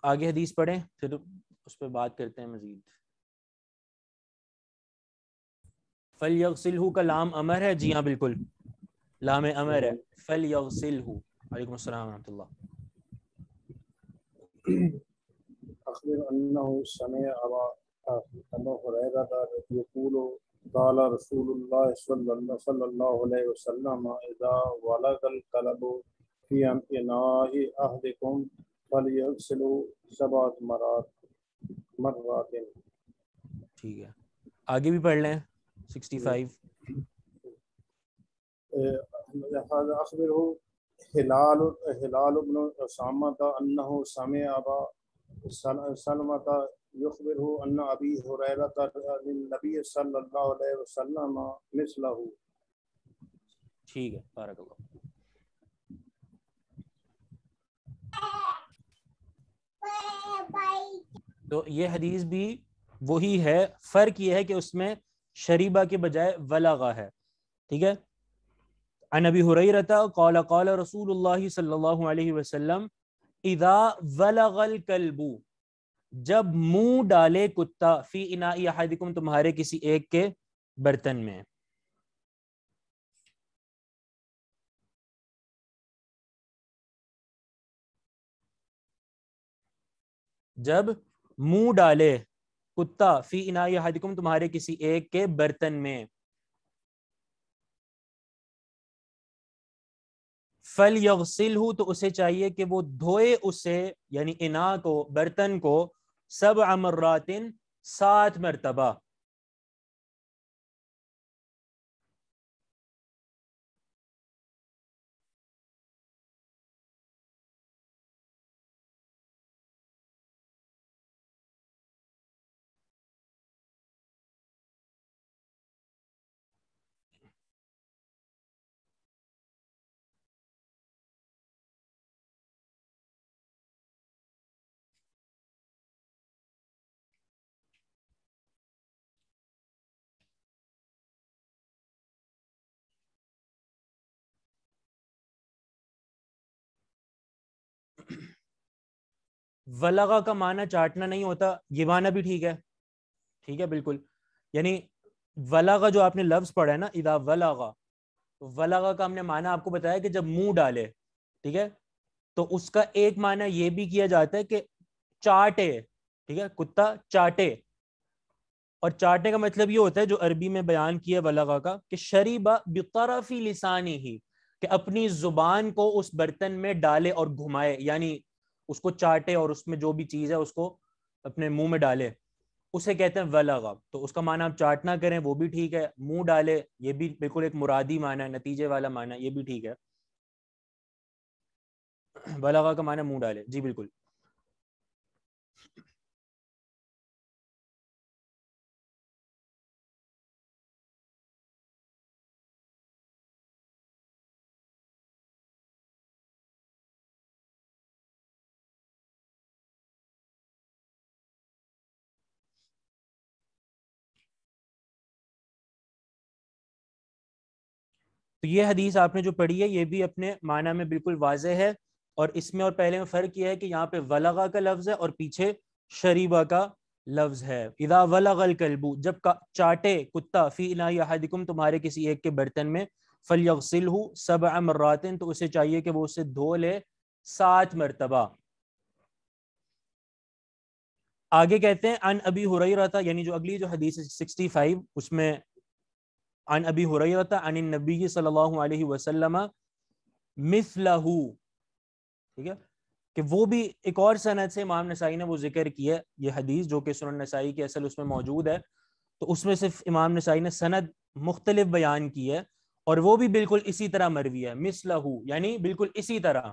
آگے حدیث پڑھیں پھر اس پہ بات کرتے ہیں مزید. فَلْيَغْسِلْهُ کا لام امر ہے، جی ہاں بالکل لام امر ہے. فَلْيَغْسِلْهُ. وعلیکم السلام ورحمۃ اللہ. أخبر أنه سمع أبا هريرة يقول قال رسول الله صلى الله عليه وسلم إذا ولغ الكلب في إناء أحدكم فليغسله 7 مرات. ٹھیک ہے، آگے بھی پڑھ لیں 65. أخبره هلال بن أسامة أنه سمع أبا سلمة يخبره أن أبي هريرة للنبي صلى الله عليه وسلم مثله. ٹھیک ہے، بارک اللہ. تو یہ حدیث بھی وہی ہے، فرق یہ ہے کہ اس میں شریبہ کے بجائے ولغا ہے. ٹھیک ہے. عن ابی ہریرہ قال قال رسول اللہ صلی اللہ علیہ وسلم اذا ولغ الکلب، جب منہ ڈالے کتا، فی اناء احدکم، تمہارے کسی ایک کے برتن میں. جب منہ ڈالے کتا، فی اناء احدکم، تمہارے کسی ایک کے برتن میں. فَلْيَغْسِلْهُ، تو اسے چاہیے کہ وہ دھوئے اسے، یعنی اناء کو، برتن کو، 7 مرات، 7 مرتبہ. ولغا کا معنی چاٹنا نہیں ہوتا، یہ معنی بھی ٹھیک ہے. ٹھیک ہے بالکل. یعنی ولغا جو آپ نے لفظ پڑھا ہے نا، اذا ولغا، ولغا کا ہم نے معنی آپ کو بتایا کہ جب منہ ڈالے. ٹھیک ہے. تو اس کا ایک معنی یہ بھی کیا جاتا ہے کہ چاٹے. ٹھیک ہے، کتا چاٹے. اور چاٹنے کا مطلب یہ ہوتا ہے جو عربی میں بیان کیا ولغا کا، کہ شریبہ بطرف لسانی ہی، کہ اپنی زبان کو اس برتن میں ڈالے اور گھمائے، یعنی اس کو چاٹے اور اس میں جو بھی چیز ہے اس کو اپنے منہ میں ڈالے، اسے کہتے ہیں ولغا. تو اس کا معنی آپ چاٹنا کریں وہ بھی ٹھیک ہے، منہ ڈالے یہ بھی بالکل ایک مرادی معنی ہے، نتیجے والا معنی ہے، یہ بھی ٹھیک ہے. ولغا کا معنی منہ ڈالے، جی بالکل. تو یہ حدیث آپ نے جو پڑھی ہے یہ بھی اپنے معنی میں بالکل واضح ہے، اور اس میں اور پہلے میں فرق یہ ہے کہ یہاں پہ ولغا کا لفظ ہے اور پیچھے شریبہ کا لفظ ہے. اذا ولغ الکلب، جب چاٹے کتا، فی اناء احدکم، تمہارے کسی ایک کے برتن میں، فلیغسلہ 7 مرات، تو اسے چاہیے کہ وہ اسے دھو لے 7 مرتبہ. آگے کہتے ہیں عن ابی ہریرہ، یعنی جو اگلی جو حدیث 65 اس میں عن ابی ہریرہ عن النبی صلی اللہ علیہ وسلم مثلہ، ٹھیک ہے، کہ وہ بھی ایک اور سند سے امام نسائی نے وہ ذکر کیا ہے یہ حدیث، جو کہ سنن نسائی کی اصل اس میں موجود ہے، تو اس میں صرف امام نسائی نے سند مختلف بیان کی ہے، اور وہ بھی بالکل اسی طرح مروی ہے، مثلہ یعنی بالکل اسی طرح.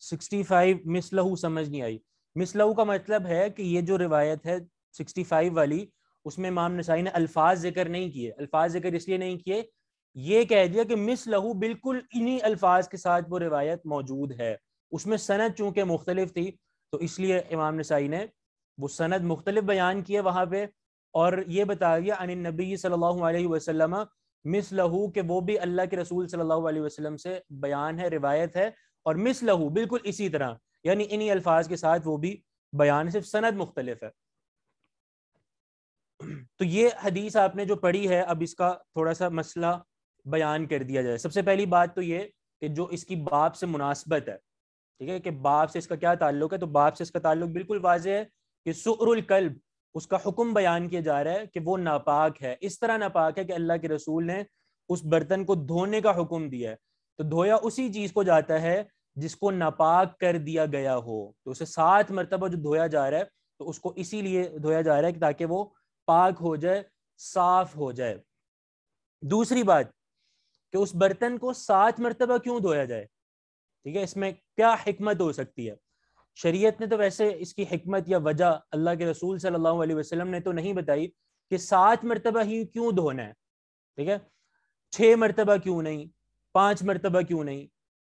سکسٹی فائیو مثلہ سمجھ نہیں آئی. مثلہ کا مطلب ہے کہ یہ جو روایت ہے 65 والی، اس میں امام نسائی نے الفاظ ذکر نہیں کیے. الفاظ ذکر اس لیے نہیں کیے، یہ کہہ دیا کہ مثلہ بالکل انہی الفاظ کے ساتھ وہ روایت موجود ہے. اس میں سند چونکہ مختلف تھی تو اس لیے امام نسائی نے وہ سند مختلف بیان کیے وہاں پہ، اور یہ بتا دیا عن النبی صلی اللہ علیہ وسلم مثلہ، کہ وہ بھی اللہ کے رسول صلی اللہ علیہ وسلم سے بیان ہے، روایت ہے، اور مثلہ بالکل اسی طرح، یعنی انہی الفاظ کے ساتھ وہ بھی بیان، صرف سند مختلف ہے. تو یہ حدیث آپ نے جو پڑھی ہے، اب اس کا تھوڑا سا مسئلہ بیان کر دیا جائے. سب سے پہلی بات تو یہ کہ جو اس کی باب سے مناسبت ہے، ٹھیک ہے، کہ باب سے اس کا کیا تعلق ہے، تو باب سے اس کا تعلق بالکل واضح ہے کہ سؤر الکلب، اس کا حکم بیان کیا جا رہا ہے کہ وہ ناپاک ہے. اس طرح ناپاک ہے کہ اللہ کے رسول نے اس برتن کو دھونے کا حکم دیا ہے. تو دھویا اسی چیز کو جاتا ہے جس کو ناپاک کر دیا گیا ہو، تو اسے 7 مرتبہ جو دھویا جا رہا ہے تو اس کو اسی لیے دھویا جا رہا ہے کہ تاکہ وہ پاک ہو جائے، صاف ہو جائے. دوسری بات کہ اس برتن کو 7 مرتبہ کیوں دھویا جائے، ٹھیک ہے، اس میں کیا حکمت ہو سکتی ہے. شریعت نے تو ویسے اس کی حکمت یا وجہ اللہ کے رسول صلی اللہ علیہ وسلم نے تو نہیں بتائی کہ 7 مرتبہ ہی کیوں دھونا ہے، ٹھیک ہے، 6 مرتبہ کیوں نہیں، 5 مرتبہ کیوں نہیں،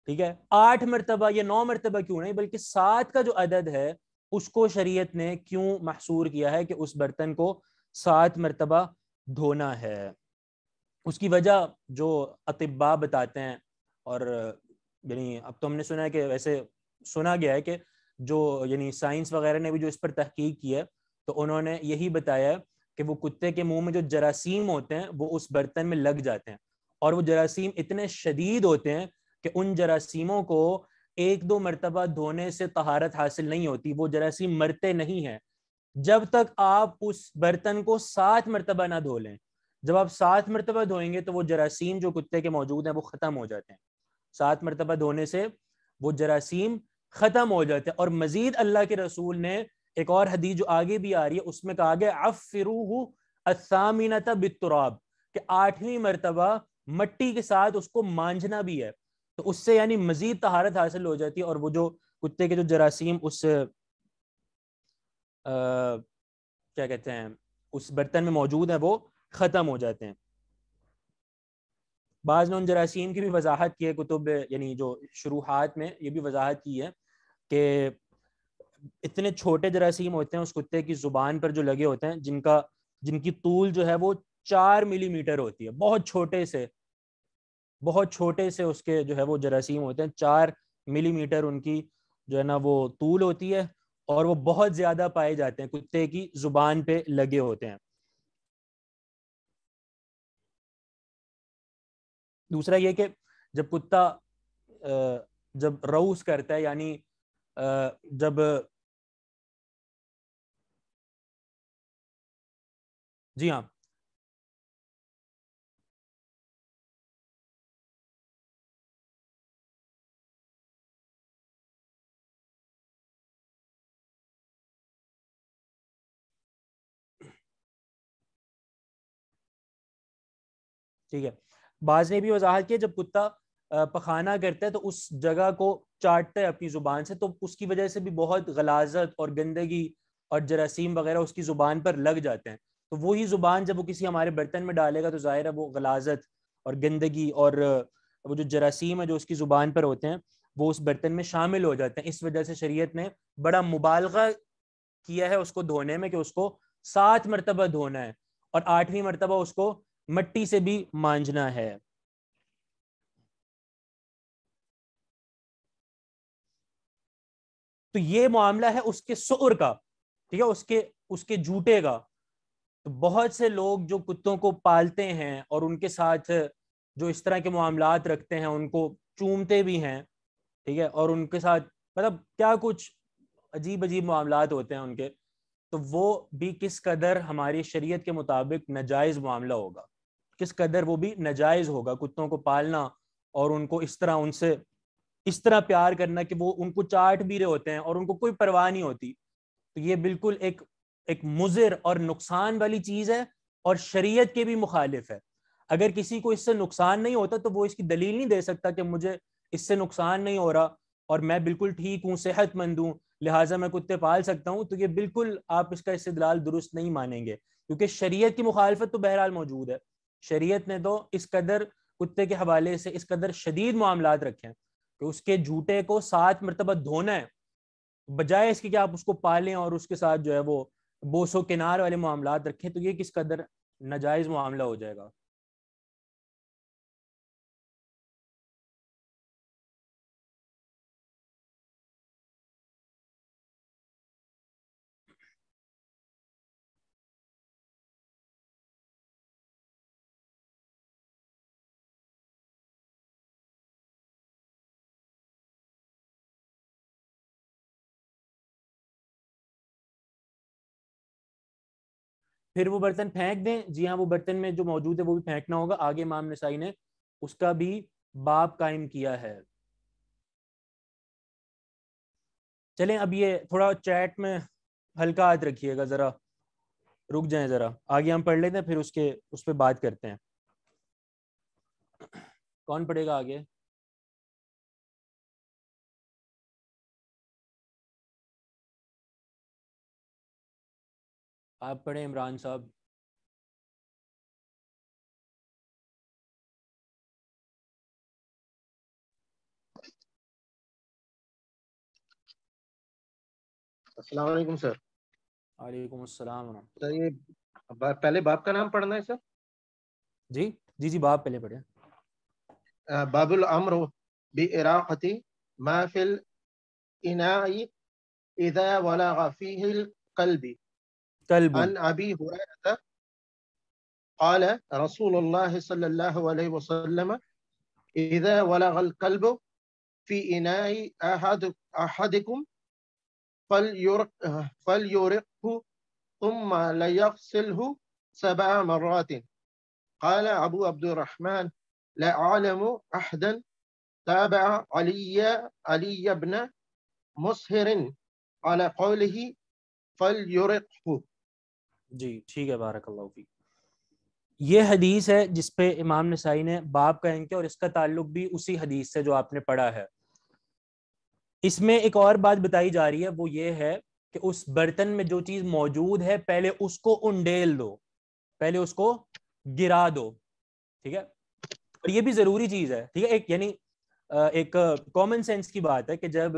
ٹھیک ہے، 8 مرتبہ یا 9 مرتبہ کیوں نہیں، بلکہ 7 کا جو عدد ہے اس کو شریعت نے کیوں محصور کیا ہے کہ اس برتن کو 7 مرتبہ دھونا ہے. اس کی وجہ جو اطباء بتاتے ہیں، اور یعنی اب تو ہم نے سنا ہے کہ ویسے سنا گیا ہے کہ جو یعنی سائنس وغیرہ نے بھی جو اس پر تحقیق کی ہے تو انہوں نے یہی بتایا کہ وہ کتے کے منہ میں جو جراثیم ہوتے ہیں وہ اس برتن میں لگ جاتے ہیں، اور وہ جراثیم اتنے شدید ہوتے ہیں کہ ان جراثیموں کو 1-2 مرتبہ دھونے سے طہارت حاصل نہیں ہوتی، وہ جراثیم مرتے نہیں ہیں جب تک آپ اس برتن کو 7 مرتبہ نہ دھو لیں. جب آپ 7 مرتبہ دھوئیں گے تو وہ جراثیم جو کتے کے موجود ہیں وہ ختم ہو جاتے ہیں. 7 مرتبہ دھونے سے وہ جراثیم ختم ہو جاتے ہیں. اور مزید اللہ کے رسول نے ایک اور حدیث جو آگے بھی آ رہی ہے اس میں کہا گیا عفروہ الثامنۃ بالتراب، کہ 8ویں مرتبہ مٹی کے ساتھ اس کو مانجنا بھی ہے. تو اس سے یعنی مزید طہارت حاصل ہو جاتی ہے، اور وہ جو کتے کے جو جراثیم اس کیا کہتے ہیں اس برتن میں موجود ہیں وہ ختم ہو جاتے ہیں. بعض نے ان جراثیم کی بھی وضاحت کی ہے کتب، یعنی جو شروحات میں یہ بھی وضاحت کی ہے کہ اتنے چھوٹے جراثیم ہوتے ہیں اس کتے کی زبان پر جو لگے ہوتے ہیں، جن کی طول جو ہے وہ 4 ملی میٹر ہوتی ہے. بہت چھوٹے سے اس کے جو ہے وہ جراثیم ہوتے ہیں، 4 ملی میٹر ان کی جو ہے نا وہ طول ہوتی ہے، اور وہ بہت زیادہ پائے جاتے ہیں، کتے کی زبان پہ لگے ہوتے ہیں. دوسرا یہ کہ جب کتا جب روس کرتا ہے، یعنی جب جی ہاں ٹھیک ہے، بعض نے بھی وضاحت کی جب کتا پخانہ کرتا ہے تو اس جگہ کو چاٹتا ہے اپنی زبان سے، تو اس کی وجہ سے بھی بہت غلاظت اور گندگی اور جراثیم وغیرہ اس کی زبان پر لگ جاتے ہیں. تو وہی زبان جب وہ کسی ہمارے برتن میں ڈالے گا تو ظاہر ہے وہ غلاظت اور گندگی اور وہ جو جراثیم ہے جو اس کی زبان پر ہوتے ہیں وہ اس برتن میں شامل ہو جاتے ہیں. اس وجہ سے شریعت نے بڑا مبالغہ کیا ہے اس کو دھونے میں، کہ اس کو 7 مرتبہ دھونا ہے اور 8ویں مرتبہ اس کو مٹی سے بھی مانجنا ہے. تو یہ معاملہ ہے اس کے سؤر کا، ٹھیک ہے، اس کے جھوٹے کا. تو بہت سے لوگ جو کتوں کو پالتے ہیں اور ان کے ساتھ جو اس طرح کے معاملات رکھتے ہیں، ان کو چومتے بھی ہیں، ٹھیک ہے، اور ان کے ساتھ مطلب کیا کچھ عجیب عجیب معاملات ہوتے ہیں ان کے، تو وہ بھی کس قدر ہماری شریعت کے مطابق ناجائز معاملہ ہوگا، کس قدر وہ بھی ناجائز ہوگا کتوں کو پالنا اور ان کو اس طرح ان سے اس طرح پیار کرنا کہ وہ ان کو چاٹ بھی رہے ہوتے ہیں اور ان کو کوئی پرواہ نہیں ہوتی. تو یہ بالکل ایک مضر اور نقصان والی چیز ہے اور شریعت کے بھی مخالف ہے. اگر کسی کو اس سے نقصان نہیں ہوتا تو وہ اس کی دلیل نہیں دے سکتا کہ مجھے اس سے نقصان نہیں ہو رہا اور میں بالکل ٹھیک ہوں، صحت مند ہوں، لہٰذا میں کتے پال سکتا ہوں. تو یہ بالکل آپ اس کا استدلال درست نہیں مانیں گے، کیونکہ شریعت کی مخالفت تو بہرحال موجود ہے. شریعت نے تو اس قدر کتے کے حوالے سے اس قدر شدید معاملات رکھے ہیں کہ اس کے جھوٹے کو 7 مرتبہ دھونا ہے، بجائے اس کی کہ آپ اس کو پالیں اور اس کے ساتھ جو ہے وہ بوس و کنار والے معاملات رکھیں. تو یہ کس قدر ناجائز معاملہ ہو جائے گا. پھر وہ برتن پھینک دیں. جی ہاں، وہ برتن میں جو موجود ہے وہ بھی پھینکنا ہوگا. آگے امام نسائی نے اس کا بھی باب قائم کیا ہے. چلیں اب یہ تھوڑا چیٹ میں ہلکا ہاتھ رکھیے گا، ذرا رک جائیں، ذرا آگے ہم پڑھ لیتے ہیں پھر اس پہ بات کرتے ہیں. کون پڑھے گا آگے؟ آپ پڑھیں عمران صاحب. السلام علیکم سر. وعلیکم السلام ورحمۃ سر اللہ. یہ پہلے باب کا نام پڑھنا ہے سر؟ جی جی جی، باب پہلے پڑھیں. باب الامر بإراقة ما في الإناء إذا ولغ فيه القلب. کلب. عن أبي هريرة قال رسول الله صلى الله عليه وسلم إذا ولغ القلب في إناء أحدكم فليرقه ثم ليغسله 7 مرات. قال أبو عبد الرحمن لا أعلم أحدا تابع علي بن مسهر على قوله فليرقه. جی ٹھیک ہے، بارک اللہ فیک. یہ حدیث ہے جس پہ امام نسائی نے باب قائم کیا اور اس کا تعلق بھی اسی حدیث سے جو آپ نے پڑھا ہے. اس میں ایک اور بات بتائی جا رہی ہے، وہ یہ ہے کہ اس برتن میں جو چیز موجود ہے پہلے اس کو انڈیل دو، پہلے اس کو گرا دو، ٹھیک ہے. اور یہ بھی ضروری چیز ہے، ٹھیک ہے. یعنی ایک کامن سینس کی بات ہے کہ جب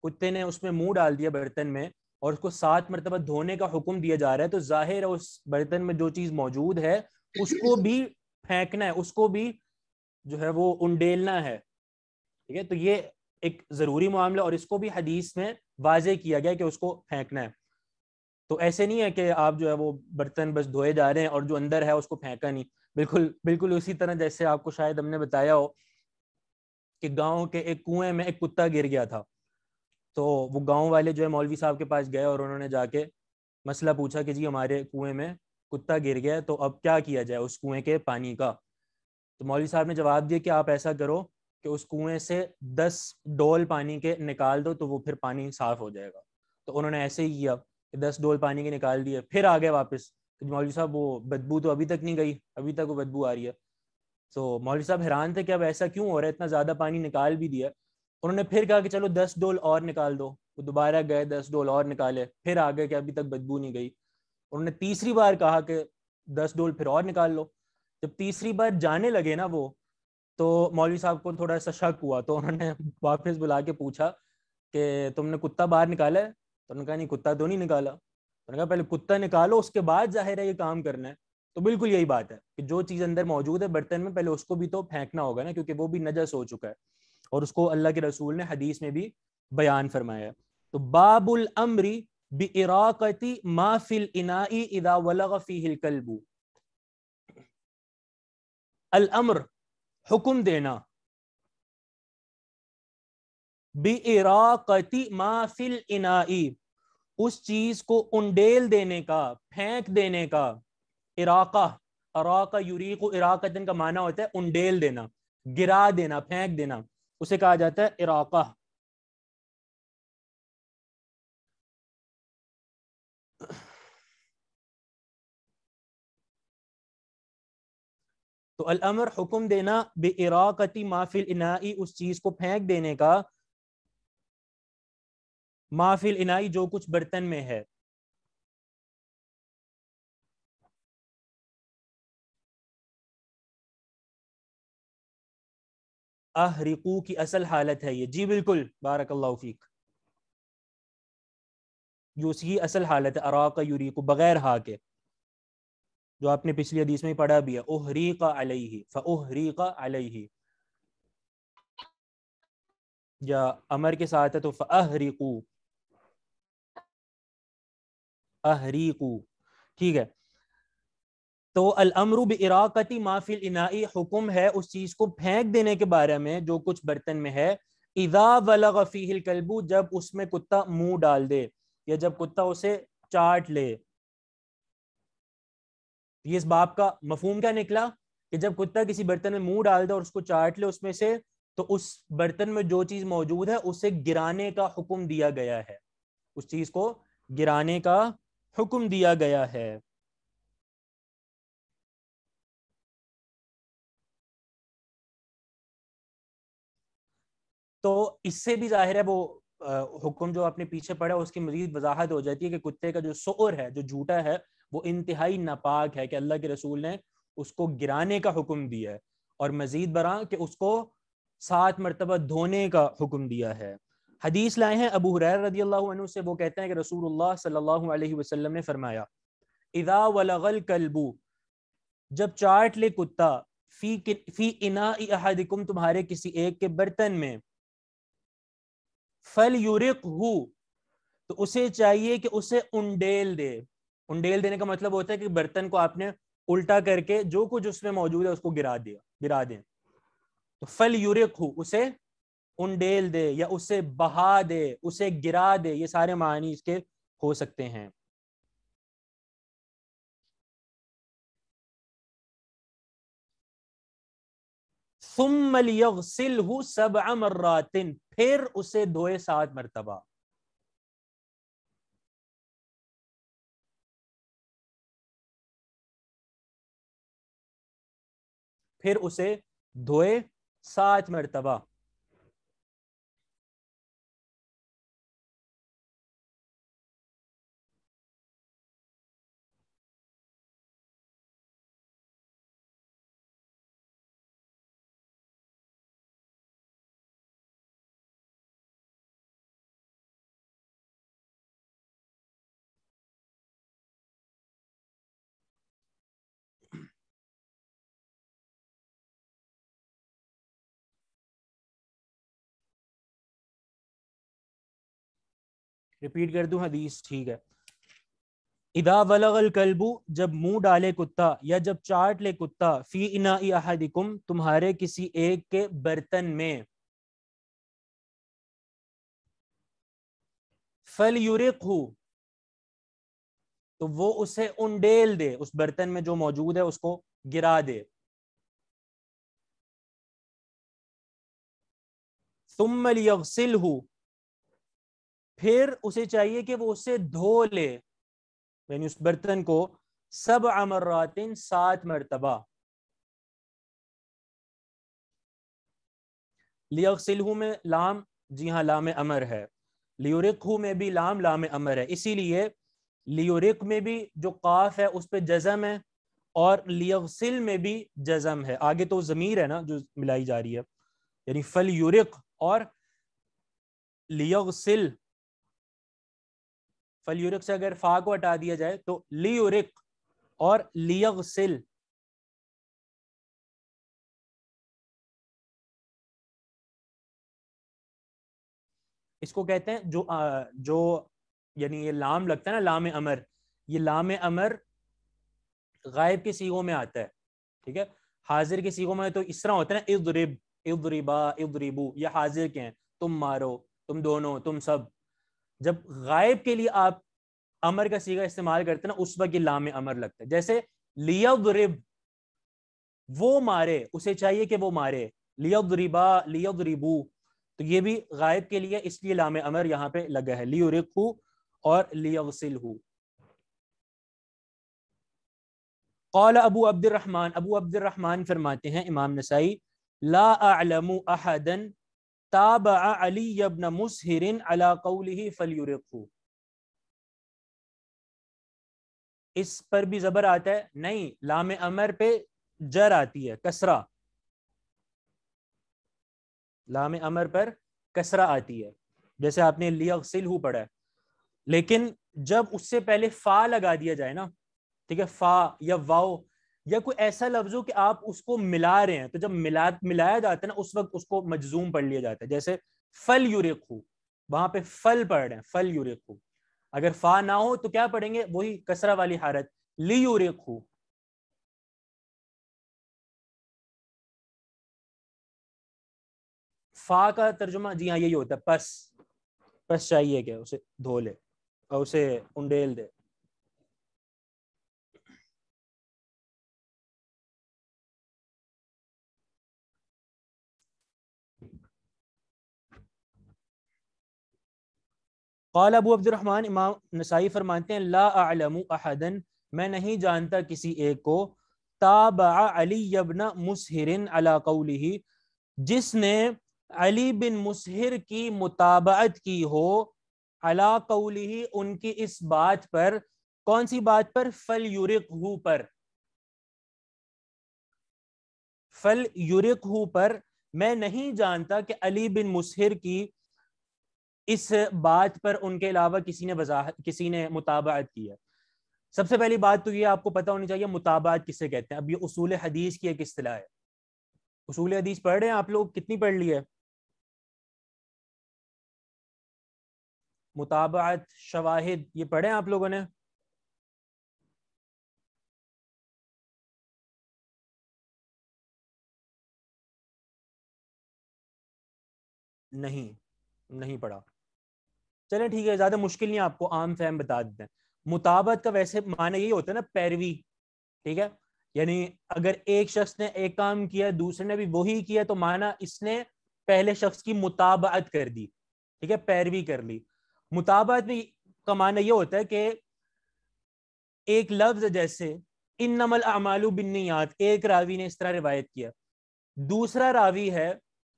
کتے نے اس میں منہ ڈال دیا برتن میں اور اس کو 7 مرتبہ دھونے کا حکم دیا جا رہا ہے، تو ظاہر ہے اس برتن میں جو چیز موجود ہے اس کو بھی پھینکنا ہے، اس کو بھی جو ہے وہ انڈیلنا ہے، ٹھیک ہے. تو یہ ایک ضروری معاملہ اور اس کو بھی حدیث میں واضح کیا گیا کہ اس کو پھینکنا ہے. تو ایسے نہیں ہے کہ آپ جو ہے وہ برتن بس دھوئے جا رہے ہیں اور جو اندر ہے اس کو پھینکا نہیں. بالکل اسی طرح جیسے آپ کو شاید ہم نے بتایا ہو کہ گاؤں کے ایک کنویں میں ایک کتا گر گیا تھا. تو وہ گاؤں والے جو ہے مولوی صاحب کے پاس گئے اور انہوں نے جا کے مسئلہ پوچھا کہ جی ہمارے کنویں میں کتا گر گیا تو اب کیا کیا جائے اس کنویں کے پانی کا. تو مولوی صاحب نے جواب دیا کہ آپ ایسا کرو کہ اس کنویں سے 10 ڈول پانی کے نکال دو تو وہ پھر پانی صاف ہو جائے گا. تو انہوں نے ایسے ہی کیا کہ 10 ڈول پانی کے نکال دیے، پھر آ گئے واپس. مولوی صاحب وہ بدبو تو ابھی تک نہیں گئی، ابھی تک وہ بدبو آ رہی ہے. تو مولوی صاحب حیران تھے کہ اب ایسا کیوں ہو رہا ہے، اتنا زیادہ پانی نکال بھی دیا. انہوں نے پھر کہا کہ چلو 10 ڈول اور نکال دو. وہ دوبارہ گئے 10 ڈول اور نکالے، پھر آ گئے کہ ابھی تک بدبو نہیں گئی. انہوں نے تیسری بار کہا کہ 10 ڈول پھر اور نکال لو. جب تیسری بار جانے لگے نا وہ، تو مولوی صاحب کو تھوڑا سا شک ہوا، تو انہوں نے واپس بلا کے پوچھا کہ تم نے کتا باہر نکالا ہے؟ تو انہوں نے کہا نہیں، کتا تو نہیں نکالا. انہوں نے کہا پہلے کتا نکالو، اس کے بعد ظاہر ہے یہ کام کرنا ہے. تو بالکل یہی بات ہے کہ جو چیز اندر موجود ہے برتن میں پہلے اس کو بھی تو پھینکنا ہوگا نا، کیونکہ وہ بھی نجس ہو چکا ہے اور اس کو اللہ کے رسول نے حدیث میں بھی بیان فرمایا ہے. تو باب الامر باراقۃ ما فی الاناء اذا ولغ فیہ الکلب، الامر حکم دینا، باراقۃ ما فی الاناء اس چیز کو انڈیل دینے کا، پھینک دینے کا، اراقہ، اراقہ یریق اراقۃ کا معنی ہوتا ہے انڈیل دینا، گرا دینا، پھینک دینا، اسے کہا جاتا ہے اراقہ۔ تو الامر حکم دینا، باراقۃ ما فی الاناء اس چیز کو پھینک دینے کا، ما فی الاناء جو کچھ برتن میں ہے۔ احرقو کی اصل حالت ہے یہ، جی بالکل، بارک اللہ فیک، جو اس کی اصل حالت ہے اراق یریق بغیر ہا کے، جو آپ نے پچھلی حدیث میں پڑھا بھی ہے، احریق علیہ فاحریق علیہ، یا امر کے ساتھ ہے تو فاحرقو، احریقو، ٹھیک ہے۔ تو الامر باراقۃ ما فی الاناء حکم ہے اس چیز کو پھینک دینے کے بارے میں جو کچھ برتن میں ہے، اذا ولغ فیہ الکلب جب اس میں کتا منہ ڈال دے، یا جب کتا اسے چاٹ لے۔ یہ اس باب کا مفہوم کیا نکلا کہ جب کتا کسی برتن میں منہ ڈال دے اور اس کو چاٹ لے اس میں سے، تو اس برتن میں جو چیز موجود ہے اسے گرانے کا حکم دیا گیا ہے، اس چیز کو گرانے کا حکم دیا گیا ہے۔ تو اس سے بھی ظاہر ہے وہ حکم جو آپ نے پیچھے پڑھا اس کی مزید وضاحت ہو جاتی ہے کہ کتے کا جو سؤر ہے، جو جھوٹا ہے، وہ انتہائی ناپاک ہے، کہ اللہ کے رسول نے اس کو گرانے کا حکم دیا ہے، اور مزید برآں کہ اس کو 7 مرتبہ دھونے کا حکم دیا ہے۔ حدیث لائے ہیں ابو ہریرہ رضی اللہ عنہ سے، وہ کہتے ہیں کہ رسول اللہ صلی اللہ علیہ وسلم نے فرمایا، اذا ولغ الکلب جب چاٹ لے کتا، فی اناء احدکم تمہارے کسی ایک کے برتن میں، فلیرقہ تو اسے چاہیے کہ اسے انڈیل دے۔ انڈیل دینے کا مطلب ہوتا ہے کہ برتن کو آپ نے الٹا کر کے جو کچھ اس میں موجود ہے اس کو گرا دیں۔ تو فلیرقہ اسے انڈیل دے، یا اسے بہا دے، اسے گرا دے، یہ سارے معنی اس کے ہو سکتے ہیں۔ ثم لیغسلہ 7 مرات پھر اسے دھوئے 7 مرتبہ۔ پھر اسے دھوئے 7 مرتبہ۔ ریپیٹ کر دوں حدیث، ٹھیک ہے۔ اذا ولغ الکلب جب منہ ڈالے کتا، یا جب چاٹ لے کتا، فی اناء احدکم تمہارے کسی ایک کے برتن میں، فلیرقہ تو وہ اسے انڈیل دے، اس برتن میں جو موجود ہے اس کو گرا دے۔ ثم لیغسلہ پھر اسے چاہیے کہ وہ اسے دھو لے، یعنی اس برتن کو 7 مرات 7 مرتبہ۔ لیغسلہ میں لام، جی ہاں لام امر ہے، لیورقہ میں بھی لام امر ہے، اسی لیے لیورق میں بھی جو قاف ہے اس پہ جزم ہے، اور لیغسل میں بھی جزم ہے، آگے تو ضمیر ہے نا جو ملائی جا رہی ہے، یعنی فلیورق اور لیغسل، فلیورق سے اگر فا کو ہٹا دیا جائے تو لیورق اور لیغسل۔ اس کو کہتے ہیں جو یعنی یہ لام لگتا ہے نا، لام امر، یہ لام امر غائب کے صیغوں میں آتا ہے، ٹھیک ہے. حاضر کے صیغوں میں تو اس طرح ہوتا ہے نا، اضرب، اضربا، اضربو، یہ حاضر کے ہیں، تم مارو، تم دونوں، تم سب. جب غائب کے لیے آپ امر کا صیغہ استعمال کرتے ہیں نا، اس وقت یہ لام امر لگتا ہے. جیسے لیضرب، وہ مارے، اسے چاہیے کہ وہ مارے. لیضربا، لیضربو، تو یہ بھی غائب کے لیے، اس لیے لام امر یہاں پہ لگا ہے. لیورقہ اور لیغسلہ. قال ابو عبد الرحمن، ابو عبد الرحمن فرماتے ہیں امام نسائی، لا اعلم احدا تابع علی بن مسہر علی قولہ فلیرقہ. اس پر بھی زبر آتا ہے؟ نہیں، لام امر پہ جر آتی ہے، کسرہ. لام امر پر کسرہ آتی ہے، جیسے آپ نے لیغسلہ پڑھا ہے. لیکن جب اس سے پہلے فا لگا دیا جائے نا، ٹھیک ہے، فا یا واو یا کوئی ایسا لفظ ہو کہ آپ اس کو ملا رہے ہیں، تو جب ملایا جاتا ہے نا، اس وقت اس کو مجزوم پڑھ لیا جاتا ہے. جیسے فل یورقہ، وہاں پہ فل پڑھ رہے ہیں، فل یورقہ. اگر فا نہ ہو تو کیا پڑھیں گے؟ وہی کسرہ والی حالت، لیورقہ. فا کا ترجمہ جی ہاں یہی ہوتا ہے، پس چاہیے کہ اسے دھو لے اور اسے انڈیل دے. قال ابو عبد الرحمن، امام نسائی فرماتے ہیں، لا اعلم احدا، میں نہیں جانتا کسی ایک کو، تابع علی بن مسہر علی قولہ، جس نے علی بن مسہر کی متابعت کی ہو، علی قولہ، ان کی اس بات پر. کون سی بات پر؟ فلیرقہ پر. فلیرقہ پر میں نہیں جانتا کہ علی بن مسہر کی اس بات پر ان کے علاوہ کسی نے متابعت کی ہے. سب سے پہلی بات تو یہ آپ کو پتہ ہونی چاہیے متابعت کسے کہتے ہیں. اب یہ اصول حدیث کی ایک اصطلاح ہے. اصول حدیث پڑھ رہے ہیں آپ لوگ؟ کتنی پڑھ لی ہے؟ متابعت، شواہد، یہ پڑھے ہیں آپ لوگوں نے؟ نہیں پڑھا. چلیں ٹھیک ہے، زیادہ مشکل نہیں، آپ کو عام فہم بتا دیتے ہیں. متابعت کا ویسے معنی یہی ہوتا ہے نا، پیروی، ٹھیک ہے. یعنی اگر ایک شخص نے ایک کام کیا، دوسرے نے بھی وہی کیا، تو معنی اس نے پہلے شخص کی متابعت کر دی، ٹھیک ہے، پیروی کر لی. متابعت میں کا معنی یہ ہوتا ہے کہ ایک لفظ جیسے انما الاعمال بالنیات، ایک راوی نے اس طرح روایت کیا، دوسرا راوی ہے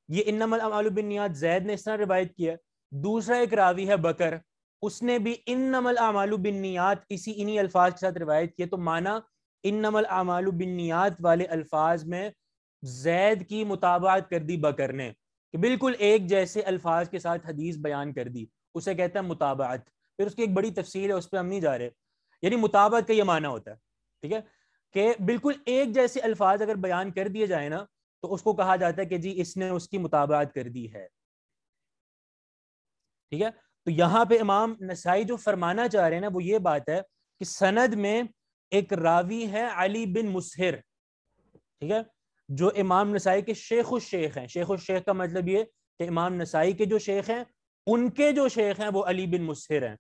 یہ انما الاعمال بالنیات زید نے اس طرح روایت کیا، دوسرا ایک راوی ہے بکر، اس نے بھی انما الاعمال بالنیات انہی الفاظ کے ساتھ روایت کیا. تو معنی انما الاعمال بالنیات والے الفاظ میں زید کی متابعت کر دی بکر نے، کہ بالکل ایک جیسے الفاظ کے ساتھ حدیث بیان کر دی، اسے کہتا ہے متابعت. پھر اس کی ایک بڑی تفصیل ہے، اس پہ ہم نہیں جا رہے. یعنی متابعت کا یہ معنی ہوتا ہے، ٹھیک ہے، کہ بالکل ایک جیسے الفاظ اگر بیان کر دیے جائیں نا، تو اس کو کہا جاتا ہے کہ جی اس نے اس کی متابعت کر دی ہے، ٹھیک ہے. تو یہاں پہ امام نسائی جو فرمانا چاہ رہے ہیں نا، وہ یہ بات ہے کہ سند میں ایک راوی ہے علی بن مسہر، ٹھیک ہے، جو امام نسائی کے شیخ الشیخ ہیں. شیخ الشیخ کا مطلب یہ کہ امام نسائی کے جو شیخ ہیں، ان کے جو شیخ ہیں وہ علی بن مسہر ہیں.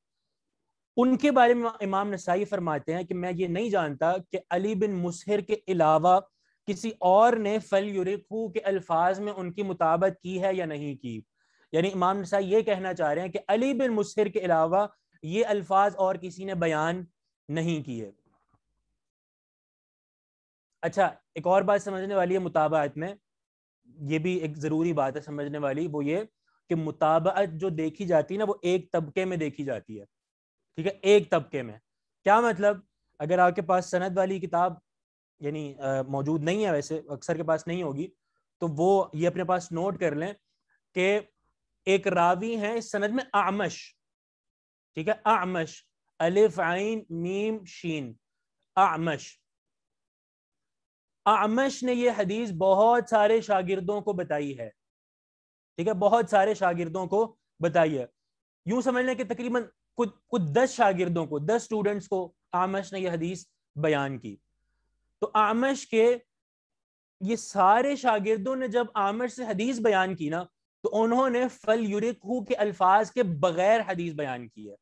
ان کے بارے میں امام نسائی فرماتے ہیں کہ میں یہ نہیں جانتا کہ علی بن مسہر کے علاوہ کسی اور نے فلیرقہ کے الفاظ میں ان کی مطابقت کی ہے یا نہیں کی. یعنی امام نسائی یہ کہنا چاہ رہے ہیں کہ علی بن مسہر کے علاوہ یہ الفاظ اور کسی نے بیان نہیں کیے. اچھا، ایک اور بات سمجھنے والی ہے متابعت میں، یہ بھی ایک ضروری بات ہے سمجھنے والی، وہ یہ کہ متابعت جو دیکھی جاتی ہے نا، وہ ایک طبقے میں دیکھی جاتی ہے، ٹھیک ہے، ایک طبقے میں. کیا مطلب؟ اگر آپ کے پاس سند والی کتاب یعنی موجود نہیں ہے، ویسے اکثر کے پاس نہیں ہوگی، تو وہ یہ اپنے پاس نوٹ کر لیں کہ ایک راوی ہیں اس سند میں اعمش، ٹھیک ہے، اعمش، الف عین میم شین، اعمش نے یہ حدیث بہت سارے شاگردوں کو بتائی ہے، ٹھیک ہے، بہت سارے شاگردوں کو بتائیے. یوں سمجھ لیں کہ تقریباً کچھ 10 شاگردوں کو 10 اسٹوڈنٹس کو اعمش نے یہ حدیث بیان کی. تو اعمش کے یہ سارے شاگردوں نے جب اعمش سے حدیث بیان کی نا تو انہوں نے فَلْيُرِقْهُ کے الفاظ کے بغیر حدیث بیان کی ہے.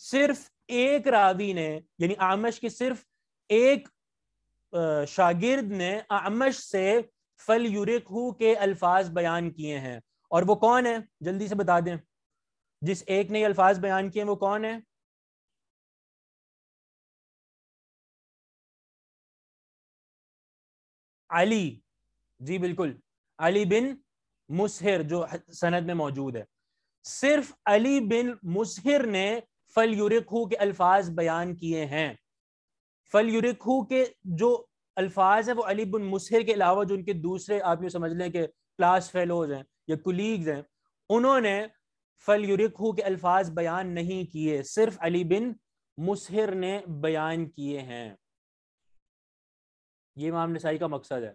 صرف ایک راوی نے یعنی اعمش کے صرف ایک شاگرد نے اعمش سے فَلْيُرِقْهُ کے الفاظ بیان کیے ہیں, اور وہ کون ہے جلدی سے بتا دیں. جس ایک نے یہ الفاظ بیان کیے ہیں وہ کون ہے؟ علی. جی بالکل, علی بن مسہر جو سند میں موجود ہے. صرف علی بن مسہر نے فَلْيُرِقْهُ کے الفاظ بیان کیے ہیں. فَلْيُرِقْهُ کے جو الفاظ ہیں وہ علی بن مسہر کے علاوہ جو ان کے دوسرے آپ یہ سمجھ لیں کہ کلاس فیلوز ہیں یا کولیگز ہیں, انہوں نے فَلْيُرِقْهُ کے الفاظ بیان نہیں کیے, صرف علی بن مسہر نے بیان کیے ہیں. یہ امام نسائی کا مقصد ہے.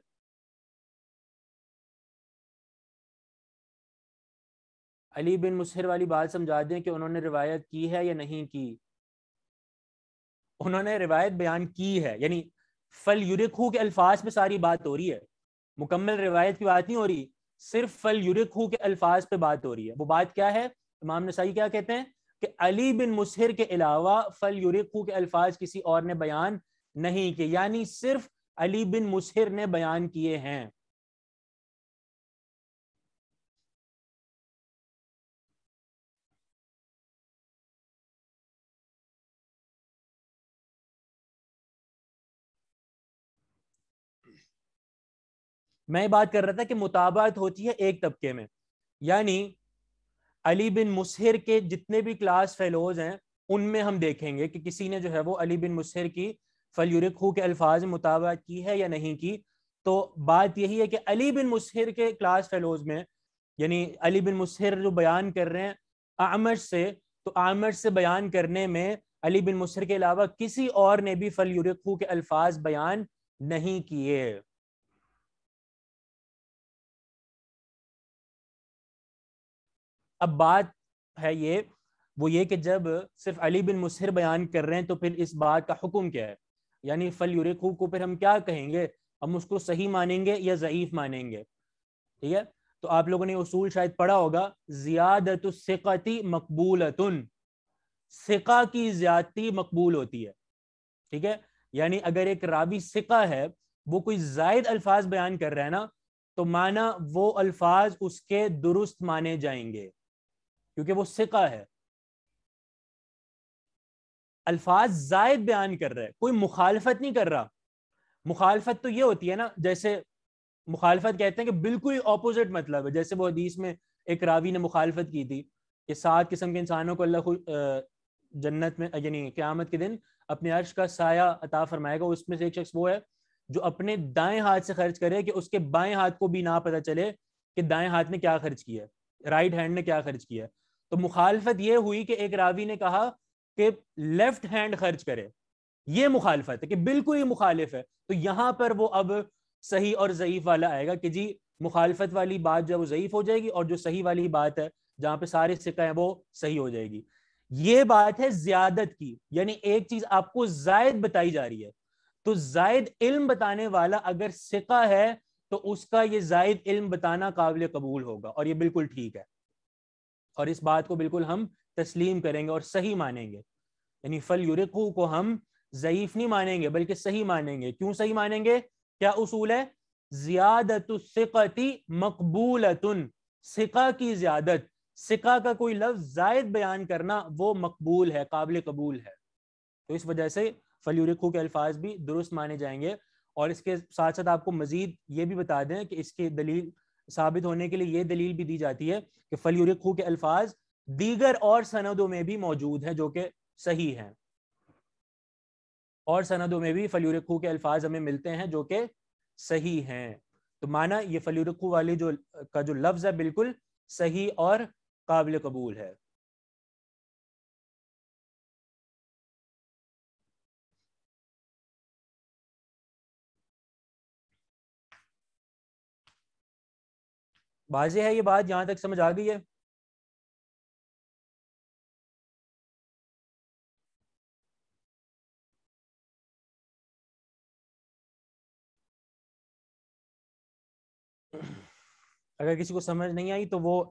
علی بن مسہر والی بات سمجھا دیں کہ انہوں نے روایت کی ہے یا نہیں کی. انہوں نے روایت بیان کی ہے, یعنی فَلْيُرِقْهُ کے الفاظ پہ ساری بات ہو رہی ہے, مکمل روایت کی بات نہیں ہو رہی, صرف فَلْيُرِقْهُ کے الفاظ پہ بات ہو رہی ہے. وہ بات کیا ہے؟ امام نسائی کیا کہتے ہیں کہ علی بن مسہر کے علاوہ فَلْيُرِقْهُ کے الفاظ کسی اور نے بیان نہیں کیے, یعنی صرف علی بن مسہر نے بیان کیے ہیں. میں بات کر رہا تھا کہ مطابعت ہوتی ہے ایک طبقے میں, یعنی علی بن مسہر کے جتنے بھی کلاس فیلوز ہیں ان میں ہم دیکھیں گے کہ کسی نے جو ہے وہ علی بن مسہر کی فَلْيُرِقْهُ کے الفاظ میں مطابعت کی ہے یا نہیں کی. تو بات یہی ہے کہ علی بن مسہر کے کلاس فیلوز میں, یعنی علی بن مسہر جو بیان کر رہے ہیں اعمش سے, تو اعمش سے بیان کرنے میں علی بن مسہر کے علاوہ کسی اور نے بھی فَلْيُرِقْهُ کے الفاظ بیان نہیں کیے. اب بات ہے وہ یہ کہ جب صرف علی بن مسہر بیان کر رہے ہیں تو پھر اس بات کا حکم کیا ہے, یعنی فَلْيُرِقْهُ کو پھر ہم کیا کہیں گے؟ ہم اس کو صحیح مانیں گے یا ضعیف مانیں گے؟ ٹھیک ہے, تو آپ لوگوں نے اصول شاید پڑھا ہوگا, زیادت الثقۃ مقبولۃ, ثقہ کی زیادتی مقبول ہوتی ہے. ٹھیک ہے, یعنی اگر ایک راوی ثقہ ہے وہ کوئی زائد الفاظ بیان کر رہا ہے نا تو مانا وہ الفاظ اس کے درست مانے جائیں گے کیونکہ وہ ثقہ ہے. الفاظ زائد بیان کر رہا ہے, کوئی مخالفت نہیں کر رہا. مخالفت تو یہ ہوتی ہے نا, جیسے مخالفت کہتے ہیں کہ بالکل اپوزٹ مطلب ہے, جیسے وہ حدیث میں ایک راوی نے مخالفت کی تھی کہ 7 قسم کے انسانوں کو اللہ جنت میں یعنی قیامت کے دن اپنے عرش کا سایہ عطا فرمائے گا. اس میں سے ایک شخص وہ ہے جو اپنے دائیں ہاتھ سے خرچ کرے کہ اس کے بائیں ہاتھ کو بھی نہ پتہ چلے کہ دائیں ہاتھ نے کیا خرچ کیا ہے, رائٹ ہینڈ نے کیا خرچ کیا ہے. تو مخالفت یہ ہوئی کہ ایک راوی نے کہا کہ لیفٹ ہینڈ خرچ کرے, یہ مخالفت ہے کہ بالکل ہی مخالف ہے. تو یہاں پر وہ اب صحیح اور ضعیف والا آئے گا کہ جی مخالفت والی بات جو وہ ضعیف ہو جائے گی اور جو صحیح والی بات ہے جہاں پہ سارے ثقہ ہیں وہ صحیح ہو جائے گی. یہ بات ہے زیادت کی, یعنی ایک چیز آپ کو زائد بتائی جا رہی ہے تو زائد علم بتانے والا اگر ثقہ ہے تو اس کا یہ زائد علم بتانا قابل قبول ہوگا, اور یہ بالکل ٹھیک ہے, اور اس بات کو بالکل ہم تسلیم کریں گے اور صحیح مانیں گے. یعنی فَلْيُرِقْهُ کو ہم ضعیف نہیں مانیں گے بلکہ صحیح مانیں گے. کیوں صحیح مانیں گے؟ کیا اصول ہے؟ زیادت الثقۃ مقبولۃ, ثقہ کی زیادت, ثقہ کا کوئی لفظ زائد بیان کرنا وہ مقبول ہے, قابل قبول ہے. تو اس وجہ سے فَلْيُرِقْهُ کے الفاظ بھی درست مانے جائیں گے. اور اس کے ساتھ ساتھ آپ کو مزید یہ بھی بتا دیں کہ اس کی دلیل ثابت ہونے کے لیے یہ دلیل بھی دی جاتی ہے کہ فَلْيُرِقْهُ کے الفاظ دیگر اور سندوں میں بھی موجود ہیں جو کہ صحیح ہیں, اور سندوں میں بھی فَلْيُرِقْهُ کے الفاظ ہمیں ملتے ہیں جو کہ صحیح ہیں. تو مانا یہ فَلْيُرِقْهُ والی جو لفظ ہے بالکل صحیح اور قابل قبول ہے. واضح ہے یہ بات, یہاں تک سمجھ آ گئی ہے؟ اگر کسی کو سمجھ نہیں آئی تو وہ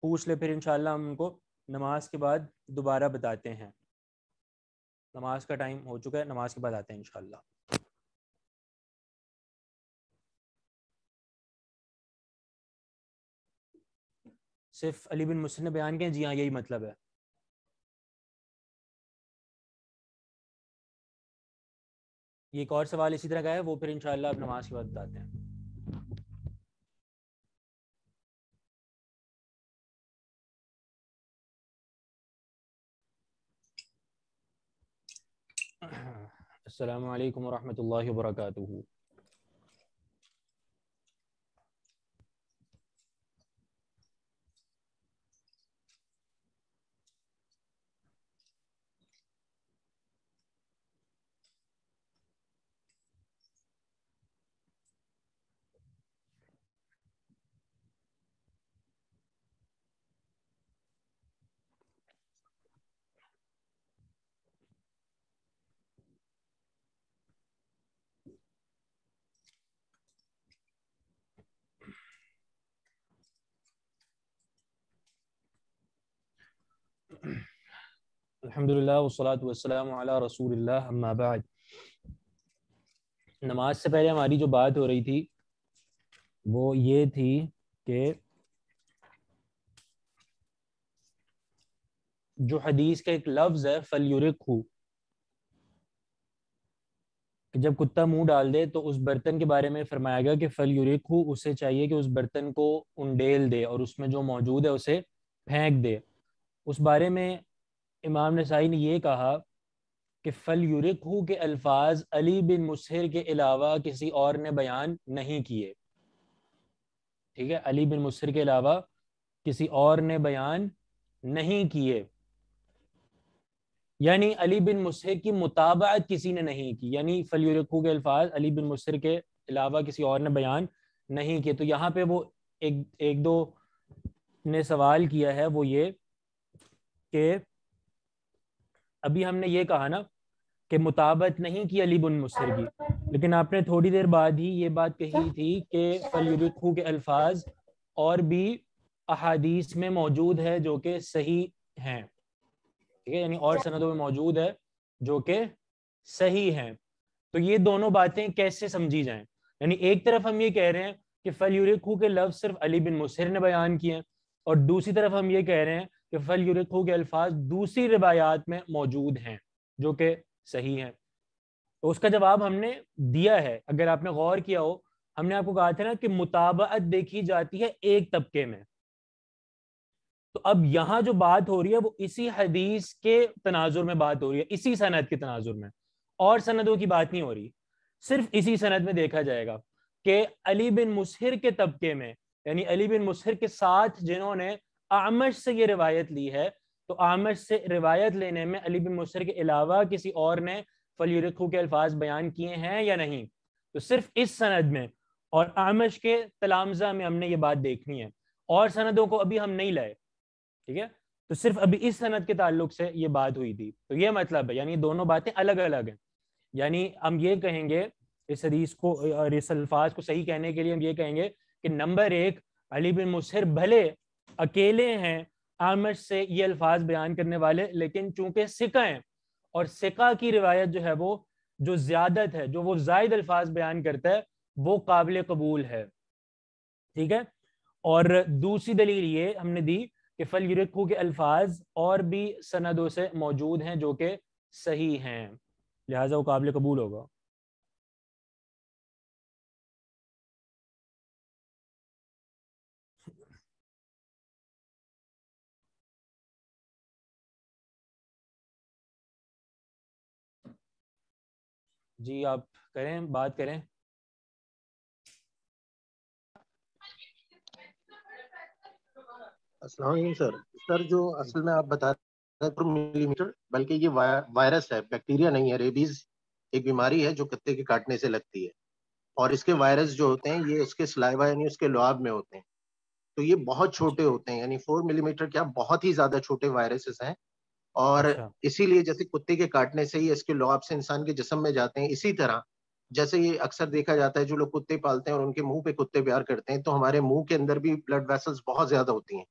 پوچھ لے، پھر انشاءاللہ ہم ان کو نماز کے بعد دوبارہ بتاتے ہیں. نماز کا ٹائم ہو چکا ہے، نماز کے بعد آتے ہیں انشاءاللہ. صرف علی بن مسر نے بیان کیا؟ جی ہاں یہی مطلب ہے. یہ ایک اور سوال اسی طرح کا ہے، وہ پھر انشاءاللہ اب نماز کے بعد بتاتے ہیں. السلام علیکم ورحمۃ اللہ وبرکاتہ. الحمدللہ والصلاۃ والسلام علی رسول اللہ، اما بعد. نماز سے پہلے ہماری جو بات ہو رہی تھی وہ یہ تھی کہ جو حدیث کا ایک لفظ ہے فَلْيُرِقْهُ، کہ جب کتا منہ ڈال دے تو اس برتن کے بارے میں فرمایا گیا کہ فَلْيُرِقْهُ، اسے چاہیے کہ اس برتن کو انڈیل دے اور اس میں جو موجود ہے اسے پھینک دے. اس بارے میں امام نسائی نے یہ کہا کہ فَلْيُرِقْهُ کے الفاظ علی بن مسہر کے علاوہ کسی اور نے بیان نہیں کیے. ٹھیک ہے، علی بن مسہر کے علاوہ کسی اور نے بیان نہیں کیے، یعنی علی بن مسہر کی متابعت کسی نے نہیں کی. یعنی فَلْيُرِقْهُ کے الفاظ علی بن مسہر کے علاوہ کسی اور نے بیان نہیں کیے. تو یہاں پہ وہ ایک دو نے سوال کیا ہے، وہ یہ کہ ابھی ہم نے یہ کہا نا کہ مطابقت نہیں کی علی بن مسہر کی، لیکن آپ نے تھوڑی دیر بعد ہی یہ بات کہی تھی کہ فَلْيُرِقْهُ کے الفاظ اور بھی احادیث میں موجود ہے جو کہ صحیح ہیں. ٹھیک ہے، یعنی اور سندوں میں موجود ہے جو کہ صحیح ہیں. تو یہ دونوں باتیں کیسے سمجھی جائیں؟ یعنی ایک طرف ہم یہ کہہ رہے ہیں کہ فَلْيُرِقْهُ کے لفظ صرف علی بن مسہر نے بیان کیے ہیں، اور دوسری طرف ہم یہ کہہ رہے ہیں کہ فَلْيُرِقْهُ کے الفاظ دوسری روایات میں موجود ہیں جو کہ صحیح ہیں. تو اس کا جواب ہم نے دیا ہے. اگر آپ نے غور کیا ہو، ہم نے آپ کو کہا تھا نا کہ مطابقت دیکھی جاتی ہے ایک طبقے میں. تو اب یہاں جو بات ہو رہی ہے وہ اسی حدیث کے تناظر میں بات ہو رہی ہے، اسی سند کے تناظر میں، اور سندوں کی بات نہیں ہو رہی. صرف اسی سند میں دیکھا جائے گا کہ علی بن مسہر کے طبقے میں، یعنی علی بن مسہر کے ساتھ جنہوں نے اعمش سے یہ روایت لی ہے، تو اعمش سے روایت لینے میں علی بن مسہر کے علاوہ کسی اور نے فَلْيُرِقْهُ کے الفاظ بیان کیے ہیں یا نہیں. تو صرف اس سند میں اور اعمش کے تلامذہ میں ہم نے یہ بات دیکھنی ہے، اور سندوں کو ابھی ہم نہیں لائے. ٹھیک ہے، تو صرف ابھی اس سند کے تعلق سے یہ بات ہوئی تھی. تو یہ مطلب ہے، یعنی دونوں باتیں الگ الگ ہیں. یعنی ہم یہ کہیں گے اس حدیث کو اور اس الفاظ کو صحیح کہنے کے لیے ہم یہ کہیں گے کہ نمبر ایک، علی بن مسہر بھلے اکیلے ہیں اعمش سے یہ الفاظ بیان کرنے والے، لیکن چونکہ ثقہ ہیں اور ثقہ کی روایت جو ہے وہ جو زیادت ہے، جو وہ زائد الفاظ بیان کرتا ہے، وہ قابل قبول ہے. ٹھیک ہے، اور دوسری دلیل یہ ہم نے دی کہ فَلْيُرِقْهُ کے الفاظ اور بھی سندوں سے موجود ہیں جو کہ صحیح ہیں، لہٰذا وہ قابل قبول ہوگا. جی آپ کریں، بات کریں. السلام علیکم سر جو اصل میں آپ بتا رہے ہیں ملی میٹر، بلکہ یہ وائرس ہے، بیکٹیریا نہیں ہے. ریبیز ایک بیماری ہے جو کتے کے کاٹنے سے لگتی ہے، اور اس کے وائرس جو ہوتے ہیں یہ اس کے سلائیوا یعنی اس کے لعاب میں ہوتے ہیں. تو یہ بہت چھوٹے ہوتے ہیں، یعنی 4 ملی میٹر کیا بہت ہی زیادہ چھوٹے وائرسز ہیں. اور اچھا، اسی لیے جیسے کتے کے کاٹنے سے ہی اس کے لعاب سے انسان کے جسم میں جاتے ہیں، اسی طرح جیسے یہ اکثر دیکھا جاتا ہے جو لوگ کتے پالتے ہیں اور ان کے منہ پہ کتے پیار کرتے ہیں، تو ہمارے منہ کے اندر بھی بلڈ ویسلز بہت زیادہ ہوتی ہیں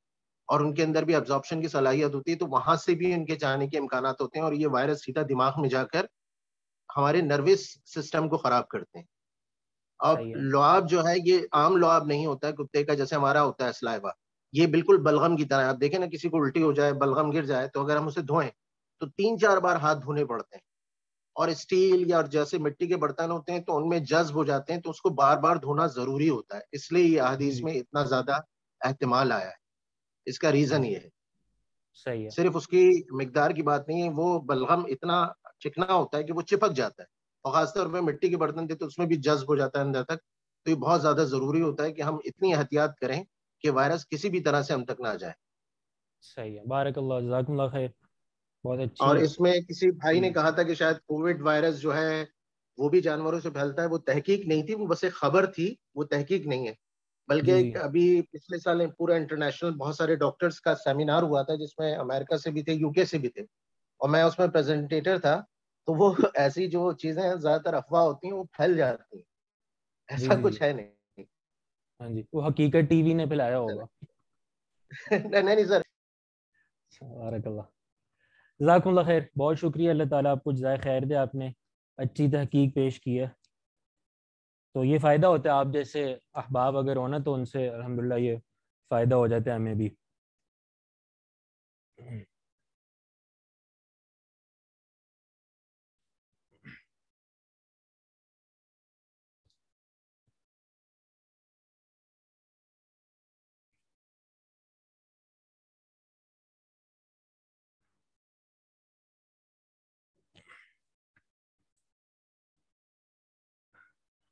اور ان کے اندر بھی ابزارپشن کی صلاحیت ہوتی ہے، تو وہاں سے بھی ان کے جانے کے امکانات ہوتے ہیں اور یہ وائرس سیدھا دماغ میں جا کر ہمارے نروس سسٹم کو خراب کرتے ہیں۔ اب صحیح ہے. لعاب جو ہے یہ عام لعاب نہیں ہوتا ہے کتے کا جیسے ہمارا ہوتا ہے سلائیوا، یہ بالکل بلغم کی طرح ہے۔ آپ دیکھیں نا کسی کو الٹی ہو جائے، بلغم گر جائے، تو اگر ہم اسے دھوئیں تو 3-4 بار ہاتھ دھونے پڑتے ہیں، اور اسٹیل یا جیسے مٹی کے برتن ہوتے ہیں تو ان میں جذب ہو جاتے ہیں، تو اس کو بار بار دھونا ضروری ہوتا ہے، اس لیے یہ احادیث میں اتنا زیادہ احتمال آیا ہے۔ اس کا ریزن یہ ہے، صحیح ہے. صرف اس کی مقدار کی بات نہیں ہے، وہ بلغم اتنا چکنا ہوتا ہے کہ وہ چپک جاتا ہے، اور خاص طور پہ مٹی کے برتن تھے تو اس میں بھی جذب ہو جاتا ہے اندر تک، تو یہ بہت زیادہ ضروری ہوتا ہے کہ ہم اتنی احتیاط کریں کہ وائرس کسی بھی طرح سے ہم تک نہ آ جائے۔ صحیح ہے. بارک اللہ، جزاکم اللہ خیر. بہت اچھی. اور اس میں کسی بھائی نے کہا تھا کہ شاید کووڈ وائرس جو ہے وہ بھی جانوروں سے پھیلتا ہے، وہ تحقیق نہیں تھی، وہ بس ایک خبر تھی، وہ تحقیق نہیں ہے، بلکہ ابھی پچھلے سال پورا انٹرنیشنل بہت سارے ڈاکٹرز کا سیمینار ہوا تھا جس میں امریکہ سے بھی تھے، یو کے سے بھی تھے، اور میں اس میں پریزنٹیٹر تھا، تو وہ ایسی جو چیزیں زیادہ تر افواہ ہوتی ہیں وہ پھیل جاتی ہیں، ایسا کچھ ہے نہیں۔ ہاں جی، وہ حقیقت ٹی وی نے پھیلایا ہوگا. نہیں سر۔ بارک اللہ، جزاکم اللہ خیر. بہت شکریہ، اللہ تعالیٰ آپ کو جزائے خیر دے، آپ نے اچھی تحقیق پیش کی ہے. تو یہ فائدہ ہوتا ہے، آپ جیسے احباب اگر ہونا تو ان سے الحمدللہ یہ فائدہ ہو جاتا ہے ہمیں بھی.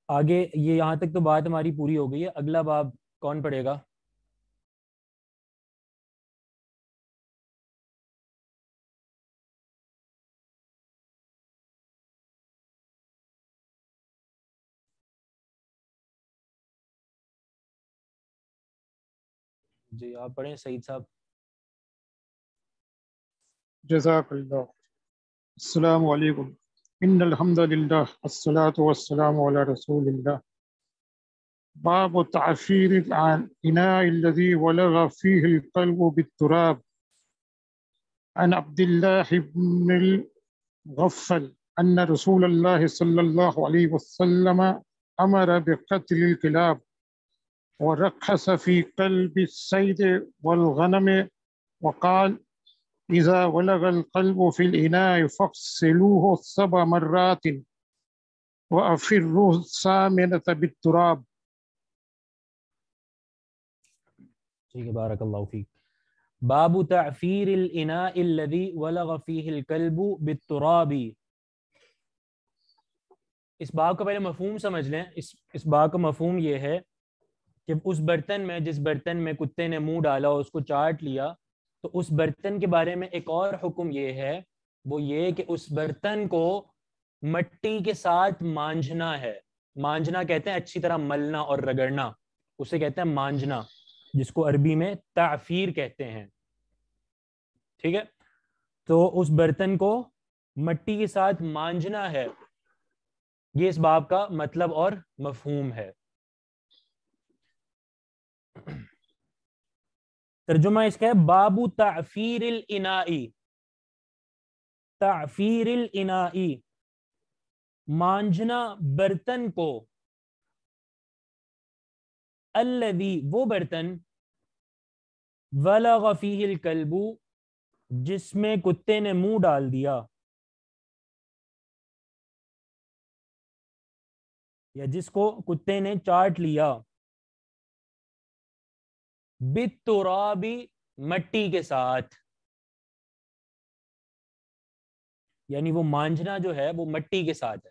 آگے یہ یہاں تک تو بات ہماری پوری ہو گئی ہے. اگلا باب کون پڑھے گا؟ جی آپ پڑھیں سعید صاحب. جزاک اللہ. السلام علیکم. ان الحمد للہ والصلاة والسلام علی رسول اللہ. باب تعفیر الاناء الذي ولغ فيه القلب بالتراب. عن عبد الله بن الغفل ان رسول الله صلى الله عليه وسلم امر بقتل الكلاب ورخص في قلب الصيد والغنم وقال إذا ولغ القلب في الإناء فاغسلوه 7 مرات وأفروا الثامنة بالتراب. ٹھیک ہے، بارک اللہ فیک. باب تعفیر الاناء الذي ولغ فيه الكلب بالتراب. اس باب کا پہلے مفہوم سمجھ لیں. اس باب کا مفہوم یہ ہے کہ اس برتن میں، جس برتن میں کتے نے منہ ڈالا اور اس کو چاٹ لیا، تو اس برتن کے بارے میں ایک اور حکم یہ ہے، وہ یہ کہ اس برتن کو مٹی کے ساتھ مانجنا ہے. مانجنا کہتے ہیں اچھی طرح ملنا اور رگڑنا، اسے کہتے ہیں مانجنا، جس کو عربی میں تعفیر کہتے ہیں. ٹھیک ہے، تو اس برتن کو مٹی کے ساتھ مانجنا ہے، یہ اس باب کا مطلب اور مفہوم ہے. ترجمہ اس کا ہے باب تعفیر الانائی. تعفیر الانائی، مانجنا برتن کو. الذی، وہ برتن، ولغ فیہ الکلب، جس میں کتے نے منہ ڈال دیا، یا جس کو کتے نے چاٹ لیا، بالتراب، مٹی کے ساتھ. یعنی وہ مانجنا جو ہے وہ مٹی کے ساتھ ہے.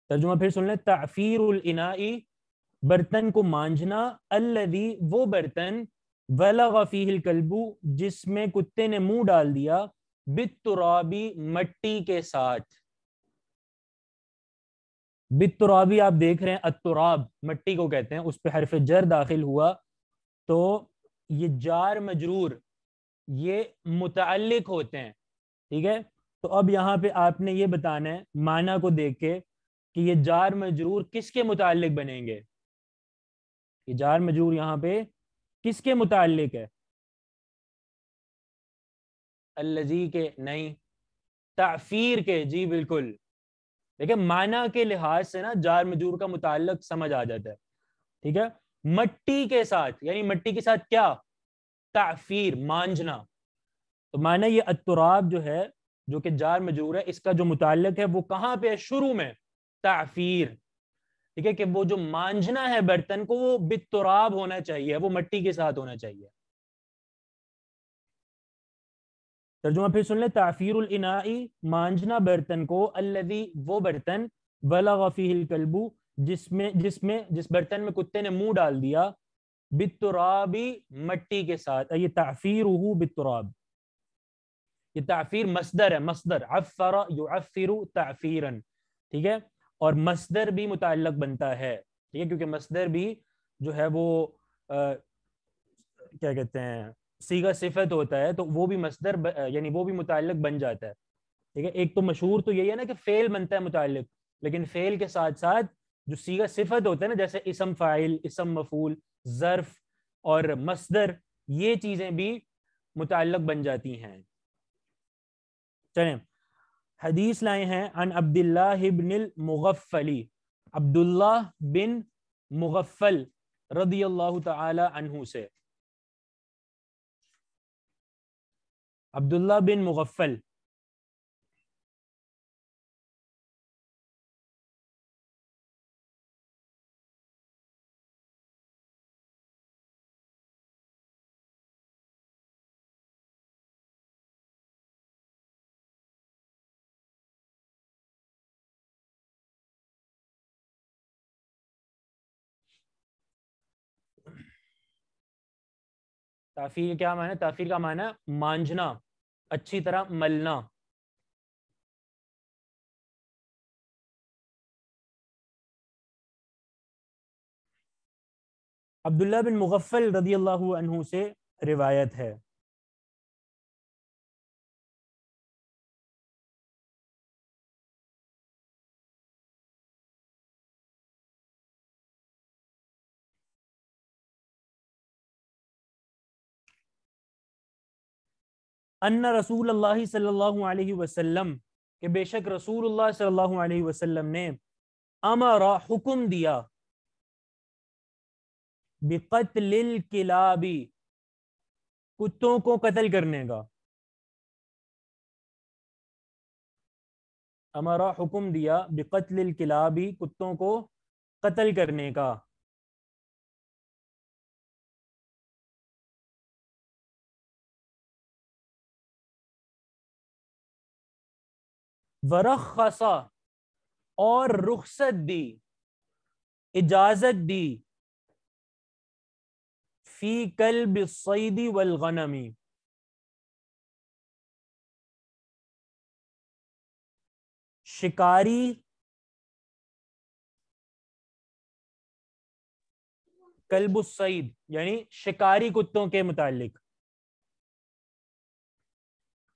ترجمہ پھر سن لیں. تعفیر الاناء، برتن کو مانجنا، الذی، وہ برتن، ولغ فیہ الکلب، جس میں کتے نے منہ ڈال دیا، بالتراب، مٹی کے ساتھ. بالترابی آپ دیکھ رہے ہیں، التراب مٹی کو کہتے ہیں، اس پہ حرف جر داخل ہوا تو یہ جار مجرور یہ متعلق ہوتے ہیں. ٹھیک ہے، تو اب یہاں پہ آپ نے یہ بتانا ہے معنی کو دیکھ کے کہ یہ جار مجرور کس کے متعلق بنیں گے. یہ جار مجرور یہاں پہ کس کے متعلق ہے؟ الذی کے نہیں، تعفیر کے. جی بالکل. دیکھیں معنی کے لحاظ سے نا جار مجرور کا متعلق سمجھ آ جاتا ہے. ٹھیک ہے. مٹی کے ساتھ، یعنی مٹی کے ساتھ کیا؟ تعفیر، مانجنا. تو معنی یہ التراب جو ہے جو کہ جار مجرور ہے، اس کا جو متعلق ہے وہ کہاں پہ ہے؟ شروع میں تعفیر. ٹھیک ہے کہ وہ جو مانجنا ہے برتن کو وہ بالتراب ہونا چاہیے، وہ مٹی کے ساتھ ہونا چاہیے. ترجمہ پھر سن لیں. تعفیر الانائی، مانجنا برتن کو، الذی وہ برتن، بلغ فیہ الکلب جس برتن میں کتے نے منہ ڈال دیا، بالترابی مٹی کے ساتھ. یہ تعفیرہ بالتراب. یہ تعفیر مصدر ہے، مصدر عفر یعفر تعفیرا. ٹھیک ہے. اور مصدر بھی متعلق بنتا ہے. ٹھیک ہے. کیونکہ مصدر بھی جو ہے وہ کیا کہتے ہیں صیغہ صفت ہوتا ہے، تو وہ بھی مصدر یعنی وہ بھی متعلق بن جاتا ہے. ٹھیک ہے. ایک تو مشہور تو یہی ہے نا کہ فعل بنتا ہے متعلق، لیکن فعل کے ساتھ ساتھ جو صیغہ صفت ہوتا ہے نا، جیسے اسم فاعل، اسم مفعول، ظرف اور مصدر، یہ چیزیں بھی متعلق بن جاتی ہیں. چلیں حدیث لائے ہیں عن عبداللہ بن المغفلی، عبداللہ بن مغفل رضی اللہ تعالی عنہ سے. عبداللہ بن مغفل تعفیر کیا معنی ہے؟ تعفیر کا معنی ہے مانجنا، اچھی طرح ملنا. عبداللہ بن مغفل رضی اللہ عنہ سے روایت ہے. ان رسول اللہ صلی اللہ علیہ وسلم، کہ بے شک رسول اللہ صلی اللہ علیہ وسلم نے، امر حکم دیا، بقتل الکلاب کتوں کو قتل کرنے کا. امر حکم دیا بقتل الکلاب کتوں کو قتل کرنے کا. ورخص اور رخصت دی، اجازت دی، فی کلب الصید والغنم شکاری کلب الصید یعنی شکاری کتوں کے متعلق،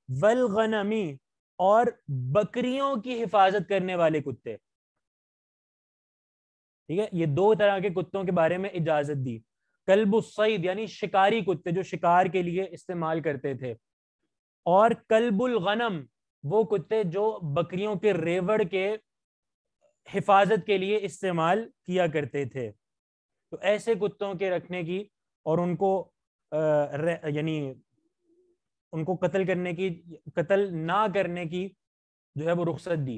والغنمی اور بکریوں کی حفاظت کرنے والے کتے. ٹھیک ہے. یہ دو طرح کے کتوں کے بارے میں اجازت دی. کلب الصید یعنی شکاری کتے جو شکار کے لیے استعمال کرتے تھے، اور کلب الغنم وہ کتے جو بکریوں کے ریوڑ کے حفاظت کے لیے استعمال کیا کرتے تھے. تو ایسے کتوں کے رکھنے کی اور ان کو یعنی ان کو قتل کرنے کی، قتل نہ کرنے کی جو ہے وہ رخصت دی.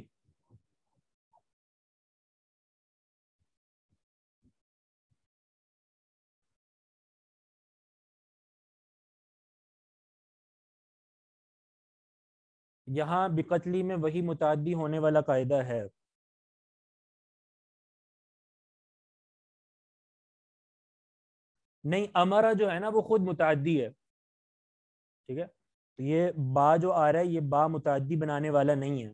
یہاں بقتلی میں وہی متعدی ہونے والا قاعدہ ہے. نہیں، امرا جو ہے نا وہ خود متعدی ہے. ٹھیک ہے. تو یہ با جو آ رہا ہے یہ با متعدی بنانے والا نہیں ہے.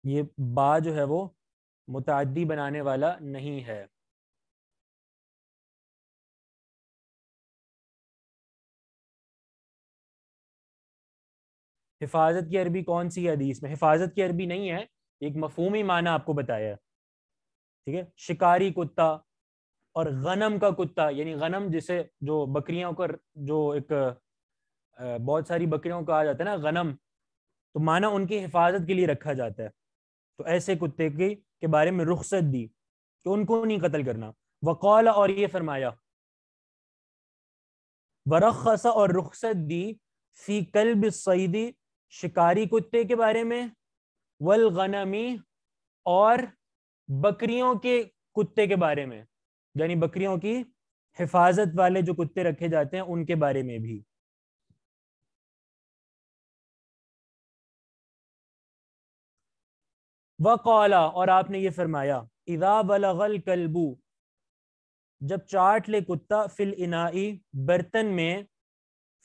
یہ با جو ہے وہ متعدی بنانے والا نہیں ہے. حفاظت کی عربی کون سی ہے حدیث میں؟ حفاظت کی عربی نہیں ہے، ایک مفہومی معنی آپ کو بتایا ہے، ٹھیک ہے؟ شکاری کتا اور غنم کا کتا، یعنی غنم جسے جو بکریوں کا جو ایک بہت ساری بکریوں کا آ جاتا ہے نا غنم، تو معنی ان کی حفاظت کے لیے رکھا جاتا ہے، تو ایسے کتے کے بارے میں رخصت دی کہ ان کو نہیں قتل کرنا۔ وقال، اور یہ فرمایا، ورخص، اور رخصت دی، فی کلب الصید، شکاری کتے کے بارے میں، والغنمی، اور بکریوں کے کتے کے بارے میں، یعنی بکریوں کی حفاظت والے جو کتے رکھے جاتے ہیں ان کے بارے میں بھی۔ وقال، اور آپ نے یہ فرمایا، اذا بلغ الکلب، جب چاٹ لے کتا، فی الاناء، برتن میں،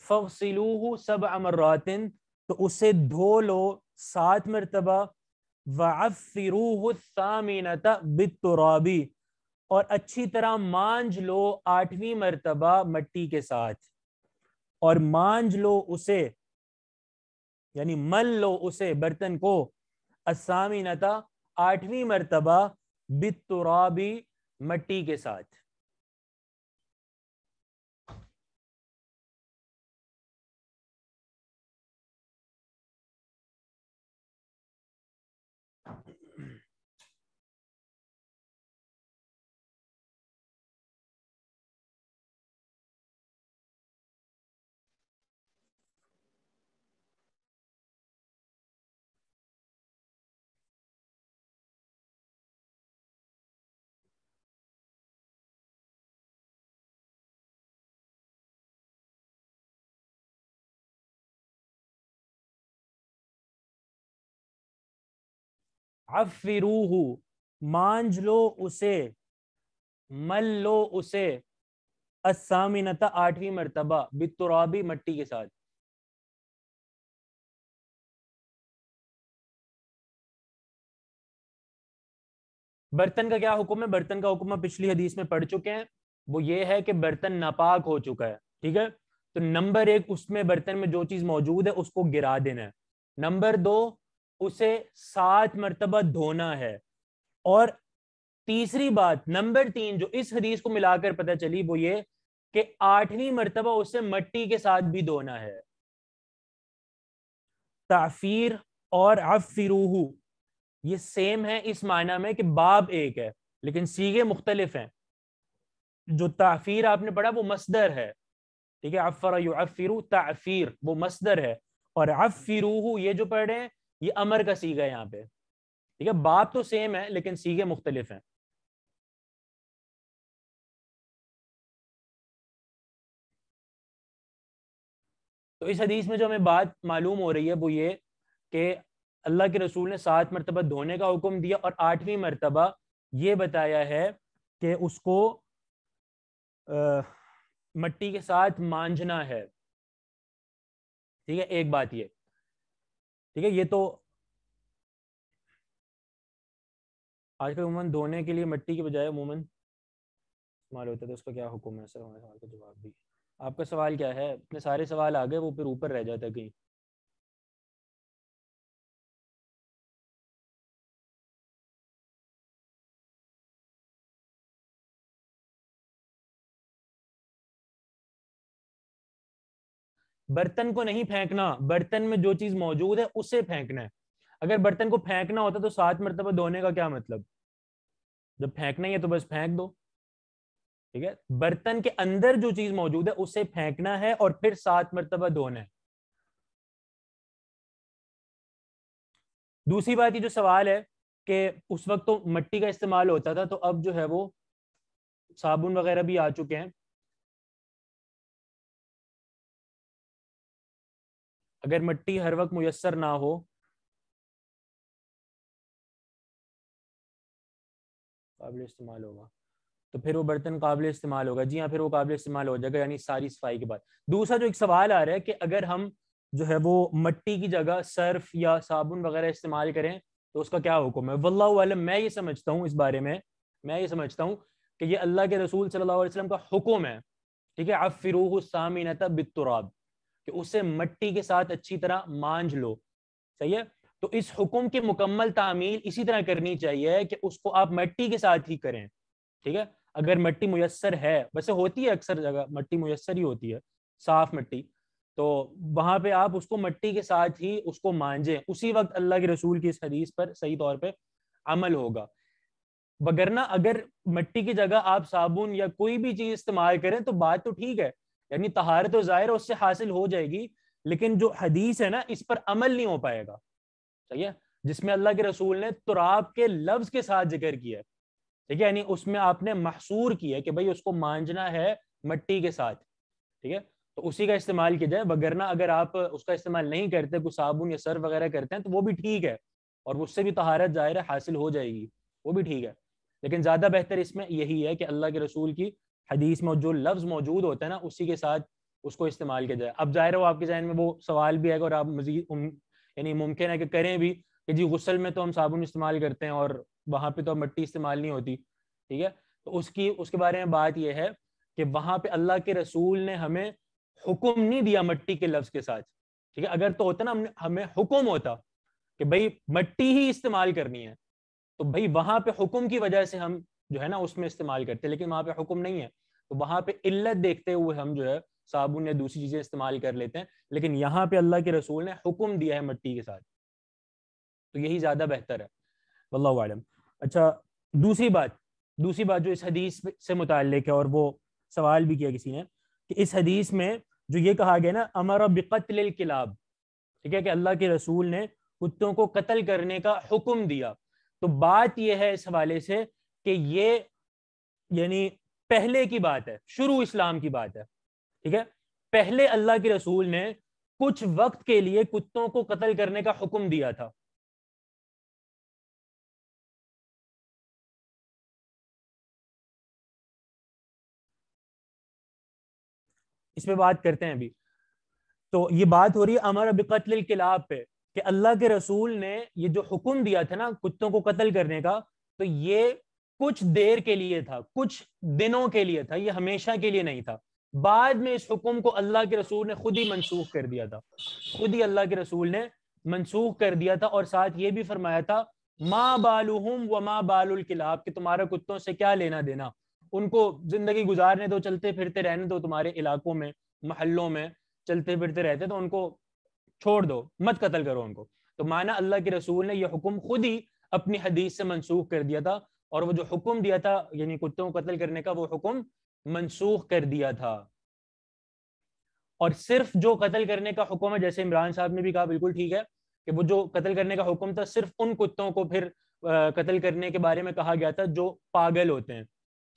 فاغسلوہ 7 مرات، تو اسے دھو لو 7 مرتبہ، وعفروہ 8 بالتراب، اور اچھی طرح مانج لو 8ویں مرتبہ مٹی کے ساتھ، اور مانج لو اسے، یعنی مل لو اسے برتن کو، الثامنۃ 8ویں مرتبہ، بالتراب مٹی کے ساتھ۔ عفروہ، مانج لو اسے، مل لو اسے، الثامنۃ 8ویں مرتبہ، بالتراب مٹی کے ساتھ۔ برتن کا کیا حکم ہے؟ برتن کا حکم پچھلی حدیث میں پڑھ چکے ہیں، وہ یہ ہے کہ برتن ناپاک ہو چکا ہے، ٹھیک ہے؟ تو نمبر 1 اس میں برتن میں جو چیز موجود ہے اس کو گرا دینا ہے، نمبر 2 اسے 7 مرتبہ دھونا ہے، اور تیسری بات نمبر 3 جو اس حدیث کو ملا کر پتہ چلی وہ یہ کہ 8ویں مرتبہ اسے مٹی کے ساتھ بھی دھونا ہے۔ تعفیر اور عفروہ یہ سیم ہے اس معنی میں کہ باب ایک ہے لیکن صیغے مختلف ہیں۔ جو تعفیر آپ نے پڑھا وہ مصدر ہے، ٹھیک ہے؟ عفر یعفر، تعفیر وہ مصدر ہے، اور عفروہ یہ جو پڑھ رہے ہیں یہ امر کا صیغہ ہے یہاں پہ، ٹھیک ہے؟ باب تو سیم ہے لیکن صیغے مختلف ہیں۔ تو اس حدیث میں جو ہمیں بات معلوم ہو رہی ہے وہ یہ کہ اللہ کے رسول نے 7 مرتبہ دھونے کا حکم دیا، اور 8ویں مرتبہ یہ بتایا ہے کہ اس کو مٹی کے ساتھ مانجنا ہے، ٹھیک ہے؟ ایک بات یہ، ٹھیک ہے؟ یہ تو آج کل عموماً دھونے کے لیے مٹی کے بجائے عموماً استعمال ہوتا ہے، تو اس کا کیا حکم ہے؟ سر ہمارے سوال کا جواب بھی، آپ کا سوال کیا ہے؟ اتنے سارے سوال آ گئے وہ پھر اوپر رہ جاتا ہے کہیں۔ برتن کو نہیں پھینکنا، برتن میں جو چیز موجود ہے اسے پھینکنا ہے۔ اگر برتن کو پھینکنا ہوتا تو 7 مرتبہ دھونے کا کیا مطلب؟ جب پھینکنا ہی ہے تو بس پھینک دو، ٹھیک ہے؟ برتن کے اندر جو چیز موجود ہے اسے پھینکنا ہے اور پھر 7 مرتبہ دھونا ہے۔ دوسری بات یہ جو سوال ہے کہ اس وقت تو مٹی کا استعمال ہوتا تھا، تو اب جو ہے وہ صابن وغیرہ بھی آ چکے ہیں، اگر مٹی ہر وقت میسر نہ ہو قابل استعمال ہوگا تو پھر وہ برتن قابل استعمال ہوگا۔ جی ہاں، پھر وہ قابل استعمال ہو جائے گا، یعنی ساری صفائی کے بعد۔ دوسرا جو ایک سوال آ رہا ہے کہ اگر ہم جو ہے وہ مٹی کی جگہ صرف یا صابن وغیرہ استعمال کریں تو اس کا کیا حکم ہے؟ واللہ اعلم، میں یہ سمجھتا ہوں اس بارے میں، میں یہ سمجھتا ہوں کہ یہ اللہ کے رسول صلی اللہ علیہ وسلم کا حکم ہے، ٹھیک ہے؟ عفروہ الثامنۃ بالتراب، کہ اسے مٹی کے ساتھ اچھی طرح مانج لو. صحیح ہے. تو اس حکم کی مکمل تعمیل اسی طرح کرنی چاہیے کہ اس کو آپ مٹی کے ساتھ ہی کریں. ٹھیک ہے. اگر مٹی میسر ہے, ویسے ہوتی ہے اکثر جگہ مٹی میسر ہی ہوتی ہے, صاف مٹی, تو وہاں پہ آپ اس کو مٹی کے ساتھ ہی اس کو مانجیں, اسی وقت اللہ کے رسول کی اس حدیث پر صحیح طور پہ عمل ہوگا. وگرنہ اگر مٹی کی جگہ آپ صابن یا کوئی بھی چیز استعمال کریں تو بات تو ٹھیک ہے, یعنی طہارت و ظاہر اس سے حاصل ہو جائے گی, لیکن جو حدیث ہے نا اس پر عمل نہیں ہو پائے گا. صحیح ہے. جس میں اللہ کے رسول نے تراب کے لفظ کے ساتھ ذکر کیا ہے, ٹھیک ہے, یعنی اس میں آپ نے محصور کیا کہ بھئی اس کو مانجنا ہے مٹی کے ساتھ. ٹھیک ہے. تو اسی کا استعمال کیا جائے, وگرنہ اگر آپ اس کا استعمال نہیں کرتے, کوئی صابن یا سرف وغیرہ کرتے ہیں تو وہ بھی ٹھیک ہے, اور اس سے بھی طہارت ظاہر حاصل ہو جائے گی, وہ بھی ٹھیک ہے. لیکن زیادہ بہتر اس میں یہی ہے کہ اللہ کے رسول کی حدیث میں جو لفظ موجود ہوتا ہے نا اسی کے ساتھ اس کو استعمال کیا جائے. اب ظاہر ہو آپ کے ذہن میں وہ سوال بھی ہے اور آپ مزید یعنی ممکن ہے کہ کریں بھی کہ جی غسل میں تو ہم صابن استعمال کرتے ہیں اور وہاں پہ تو مٹی استعمال نہیں ہوتی. ٹھیک ہے. تو اس کے بارے میں بات یہ ہے کہ وہاں پہ اللہ کے رسول نے ہمیں حکم نہیں دیا مٹی کے لفظ کے ساتھ. ٹھیک ہے. اگر تو ہوتا نا ہمیں حکم ہوتا کہ بھئی مٹی ہی استعمال کرنی ہے, تو بھئی وہاں پہ حکم کی وجہ سے ہم جو ہے نا اس میں استعمال کرتے, لیکن وہاں پہ حکم نہیں ہے, تو وہاں پہ علت دیکھتے ہوئے ہم جو ہے صابن یا دوسری چیزیں استعمال کر لیتے ہیں. لیکن یہاں پہ اللہ کے رسول نے حکم دیا ہے مٹی کے ساتھ, تو یہی زیادہ بہتر ہے, واللہ اعلم. اچھا, دوسری بات جو اس حدیث سے متعلق ہے, اور وہ سوال بھی کیا کسی نے کہ اس حدیث میں جو یہ کہا گیا نا امر بقتل الکلاب, ٹھیک ہے, کہ اللہ کے رسول نے کتوں کو قتل کرنے کا حکم دیا. تو بات یہ ہے اس حوالے سے کہ یہ یعنی پہلے کی بات ہے, شروع اسلام کی بات ہے. ٹھیک ہے. پہلے اللہ کے رسول نے کچھ وقت کے لیے کتوں کو قتل کرنے کا حکم دیا تھا. اس پہ بات کرتے ہیں ابھی. تو یہ بات ہو رہی ہے امر بقتل الکلاب پہ, کہ اللہ کے رسول نے یہ جو حکم دیا تھا نا کتوں کو قتل کرنے کا, تو یہ کچھ دیر کے لیے تھا, کچھ دنوں کے لیے تھا, یہ ہمیشہ کے لیے نہیں تھا. بعد میں اس حکم کو اللہ کے رسول نے خود ہی منسوخ کر دیا تھا, خود ہی اللہ کے رسول نے منسوخ کر دیا تھا, اور ساتھ یہ بھی فرمایا تھا ما بالہم وما بال الکلاب, کہ تمہارا کتوں سے کیا لینا دینا, ان کو زندگی گزارنے دو, چلتے پھرتے رہنے دو, تمہارے علاقوں میں محلوں میں چلتے پھرتے رہتے, تو ان کو چھوڑ دو, مت قتل کرو ان کو. تو مانا اللہ کے رسول نے یہ حکم خود ہی اپنی حدیث سے منسوخ کر دیا تھا, اور وہ جو حکم دیا تھا یعنی کتوں کو قتل کرنے کا, وہ حکم منسوخ کر دیا تھا. اور صرف جو قتل کرنے کا حکم ہے, جیسے عمران صاحب نے بھی کہا بالکل ٹھیک ہے, کہ وہ جو قتل کرنے کا حکم تھا صرف ان کتوں کو پھر قتل کرنے کے بارے میں کہا گیا تھا جو پاگل ہوتے ہیں.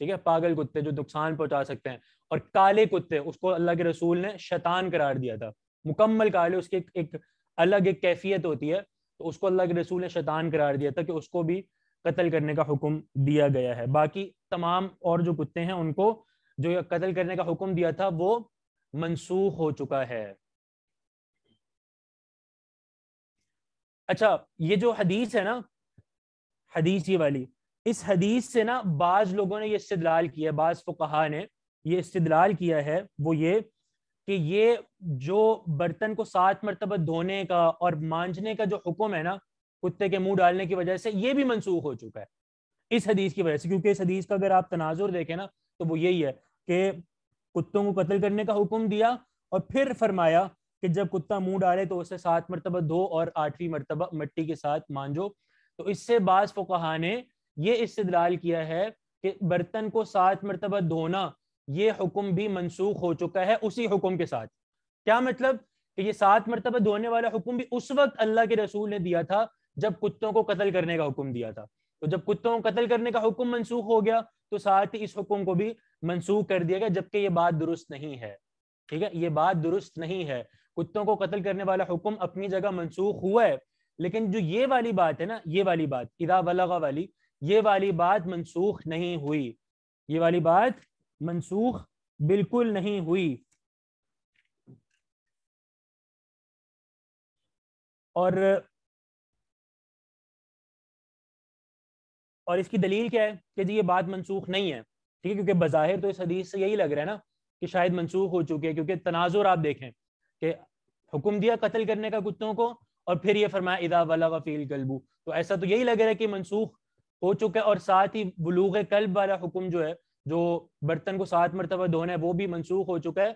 ٹھیک ہے, پاگل کتے جو نقصان پہنچا سکتے ہیں. اور کالے کتے اس کو اللہ کے رسول نے شیطان قرار دیا تھا, مکمل کالے, اس کی ایک الگ ایک کیفیت ہوتی ہے, تو اس کو اللہ کے رسول نے شیطان قرار دیا تھا کہ اس کو بھی قتل کرنے کا حکم دیا گیا ہے. باقی تمام اور جو کتے ہیں ان کو جو قتل کرنے کا حکم دیا تھا وہ منسوخ ہو چکا ہے. اچھا, یہ جو حدیث ہے نا, حدیث یہ والی, اس حدیث سے نا بعض لوگوں نے یہ استدلال کیا, بعض فقہا نے یہ استدلال کیا ہے, وہ یہ کہ یہ جو برتن کو 7 مرتبہ دھونے کا اور مانجنے کا جو حکم ہے نا کتے کے منہ ڈالنے کی وجہ سے, یہ بھی منسوخ ہو چکا ہے اس حدیث کی وجہ سے. کیونکہ اس حدیث کا اگر آپ تناظر دیکھیں نا تو وہ یہی ہے کہ کتوں کو قتل کرنے کا حکم دیا, اور پھر فرمایا کہ جب کتا منہ ڈالے تو اسے 7 مرتبہ دھو اور 8ویں مرتبہ مٹی کے ساتھ مانجو. تو اس سے بعض فقہا نے یہ استدلال کیا ہے کہ برتن کو 7 مرتبہ دھونا یہ حکم بھی منسوخ ہو چکا ہے اسی حکم کے ساتھ. کیا مطلب کہ یہ 7 مرتبہ دھونے والا حکم بھی اس وقت اللہ کے رسول نے دیا تھا جب کتوں کو قتل کرنے کا حکم دیا تھا. تو جب کتوں کو قتل کرنے کا حکم منسوخ ہو گیا تو ساتھ ہی اس حکم کو بھی منسوخ کر دیا گیا, جبکہ یہ بات درست نہیں ہے. ٹھیک ہے, یہ بات درست نہیں ہے. کتوں کو قتل کرنے والا حکم اپنی جگہ منسوخ ہوا ہے, لیکن جو یہ والی بات ہے نا, یہ والی بات اذا بلغ والی, یہ والی بات منسوخ نہیں ہوئی, یہ والی بات منسوخ بالکل نہیں ہوئی. اور اس کی دلیل کیا ہے کہ جی یہ بات منسوخ نہیں ہے. ٹھیک ہے, کیونکہ بظاہر تو اس حدیث سے یہی لگ رہا ہے نا کہ شاید منسوخ ہو چکی ہے, کیونکہ تناظر آپ دیکھیں کہ حکم دیا قتل کرنے کا کتوں کو، اور پھر یہ فرمایا اذا بلغ فی الکلب. تو ایسا تو یہی لگ رہا ہے کہ منسوخ ہو چکا ہے، اور ساتھ ہی بلوغ کلب والا حکم جو ہے، جو برتن کو 7 مرتبہ دھونا ہے، وہ بھی منسوخ ہو چکا ہے.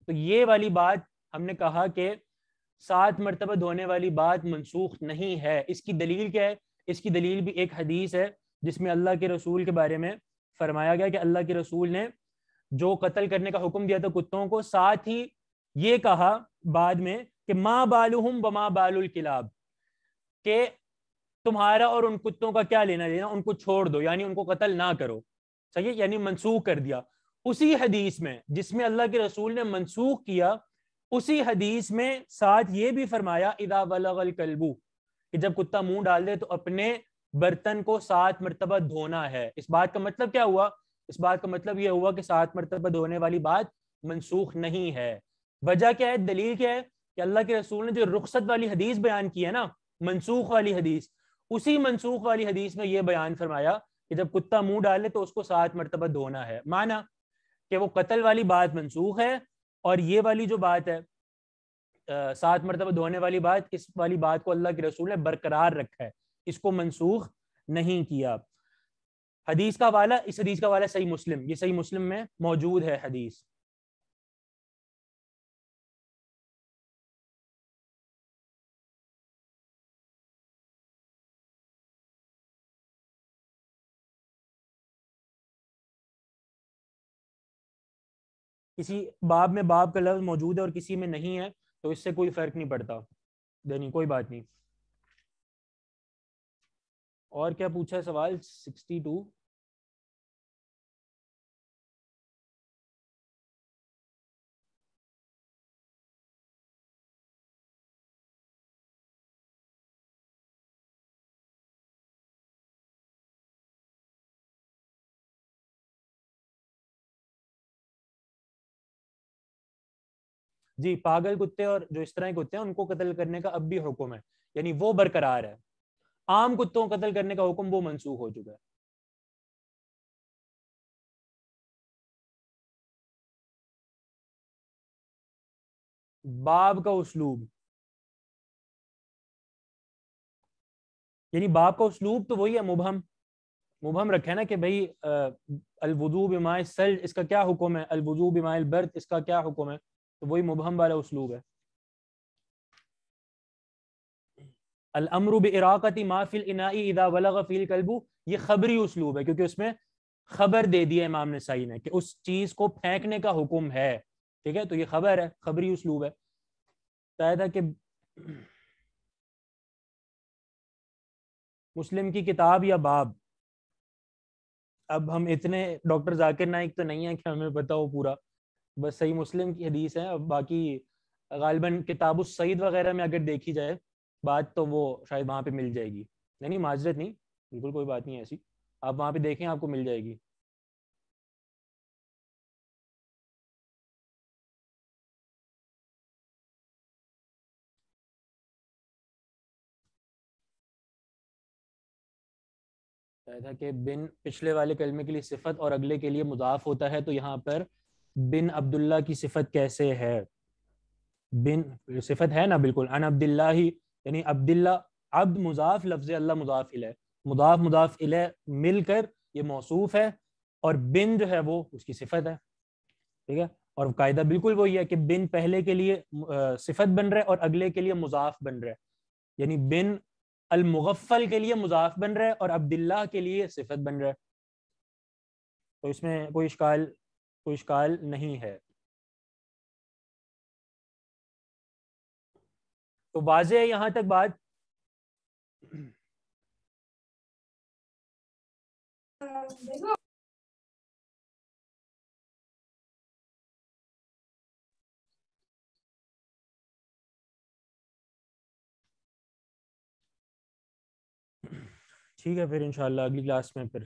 تو یہ والی بات ہم نے کہا کہ 7 مرتبہ دھونے والی بات منسوخ نہیں ہے. اس کی دلیل کیا ہے؟ اس کی دلیل بھی ایک حدیث ہے جس میں اللہ کے رسول کے بارے میں فرمایا گیا کہ اللہ کے رسول نے جو قتل کرنے کا حکم دیا تھا کتوں کو، ساتھ ہی یہ کہا بعد میں کہ ما بالہم وما بال الکلاب، کہ تمہارا اور ان کتوں کا کیا لینا دینا، ان کو چھوڑ دو، یعنی ان کو قتل نہ کرو. صحیح، یعنی منسوخ کر دیا. اسی حدیث میں جس میں اللہ کے رسول نے منسوخ کیا، اسی حدیث میں ساتھ یہ بھی فرمایا اذا بلغ الکلب، کہ جب کتا منہ ڈال دے تو اپنے برتن کو 7 مرتبہ دھونا ہے. اس بات کا مطلب کیا ہوا؟ اس بات کا مطلب یہ ہوا کہ 7 مرتبہ دھونے والی بات منسوخ نہیں ہے. وجہ کیا ہے؟ دلیل کیا ہے؟ کہ اللہ کے رسول نے جو رخصت والی حدیث بیان کی ہے نا، منسوخ والی حدیث، اسی منسوخ والی حدیث میں یہ بیان فرمایا کہ جب کتا منہ ڈالے تو اس کو 7 مرتبہ دھونا ہے. معنی کہ وہ قتل والی بات منسوخ ہے، اور یہ والی جو بات ہے 7 مرتبہ دھونے والی بات، اس والی بات کو اللہ کے رسول نے برقرار رکھا ہے، اس کو منسوخ نہیں کیا. حدیث کا حوالہ، اس حدیث کا حوالہ صحیح مسلم، یہ صحیح مسلم میں موجود ہے حدیث. کسی باب میں باب کا لفظ موجود ہے اور کسی میں نہیں ہے تو اس سے کوئی فرق نہیں پڑتا، نہیں کوئی بات نہیں. اور کیا پوچھا ہے سوال 62؟ جی، پاگل کتے اور جو اس طرح کے کتے ہیں ان کو قتل کرنے کا اب بھی حکم ہے، یعنی وہ برقرار ہے. عام کتوں کو قتل کرنے کا حکم وہ منسوخ ہو چکا ہے. باب کا اسلوب، یعنی باب کا اسلوب تو وہی ہے، مبہم رکھا ہے نا کہ بھائی الوضوء بماء الثلج اس کا کیا حکم ہے، الوضوء بماء البرد اس کا کیا حکم ہے، تو وہی مبہم والا اسلوب ہے. الامر باراقۃ ما فی الاناء اذا بلغ فی الکلب، یہ خبری اسلوب ہے کیونکہ اس میں خبر دے دیا امام نسائی نے کہ اس چیز کو پھینکنے کا حکم ہے. ٹھیک ہے، تو یہ خبر ہے، خبری اسلوب ہے. بتایا تھا کہ مسلم کی کتاب یا باب، اب ہم اتنے ڈاکٹر ذاکر نائک تو نہیں ہیں کہ ہمیں پتہ ہو پورا، بس صحیح مسلم کی حدیث ہے. اب باقی غالباً کتاب السعید وغیرہ میں اگر دیکھی جائے بات تو وہ شاید وہاں پہ مل جائے گی. نہیں معذرت نہیں، بالکل کوئی بات نہیں ایسی، آپ وہاں پہ دیکھیں آپ کو مل جائے گی. تھا کہ بن پچھلے والے کلمے کے لیے صفت اور اگلے کے لیے مضاف ہوتا ہے، تو یہاں پر بن عبداللہ کی صفت کیسے ہے؟ بن صفت ہے نا، بالکل، ان عبداللہ ہی، یعنی عبداللہ عبد مضاف، لفظ اللہ مضاف الیہ، مضاف مضاف الیہ مل کر یہ موصوف ہے، اور بن جو ہے وہ اس کی صفت ہے. ٹھیک ہے، اور قاعدہ بالکل وہی ہے کہ بن پہلے کے لیے صفت بن رہا ہے اور اگلے کے لیے مضاف بن رہا ہے، یعنی بن المغفل کے لیے مضاف بن رہا ہے اور عبداللہ کے لیے صفت بن رہا ہے. تو اس میں کوئی اشکال نہیں ہے. تو واضح ہے یہاں تک بات؟ ٹھیک ہے، پھر انشاءاللہ اگلی کلاس میں پھر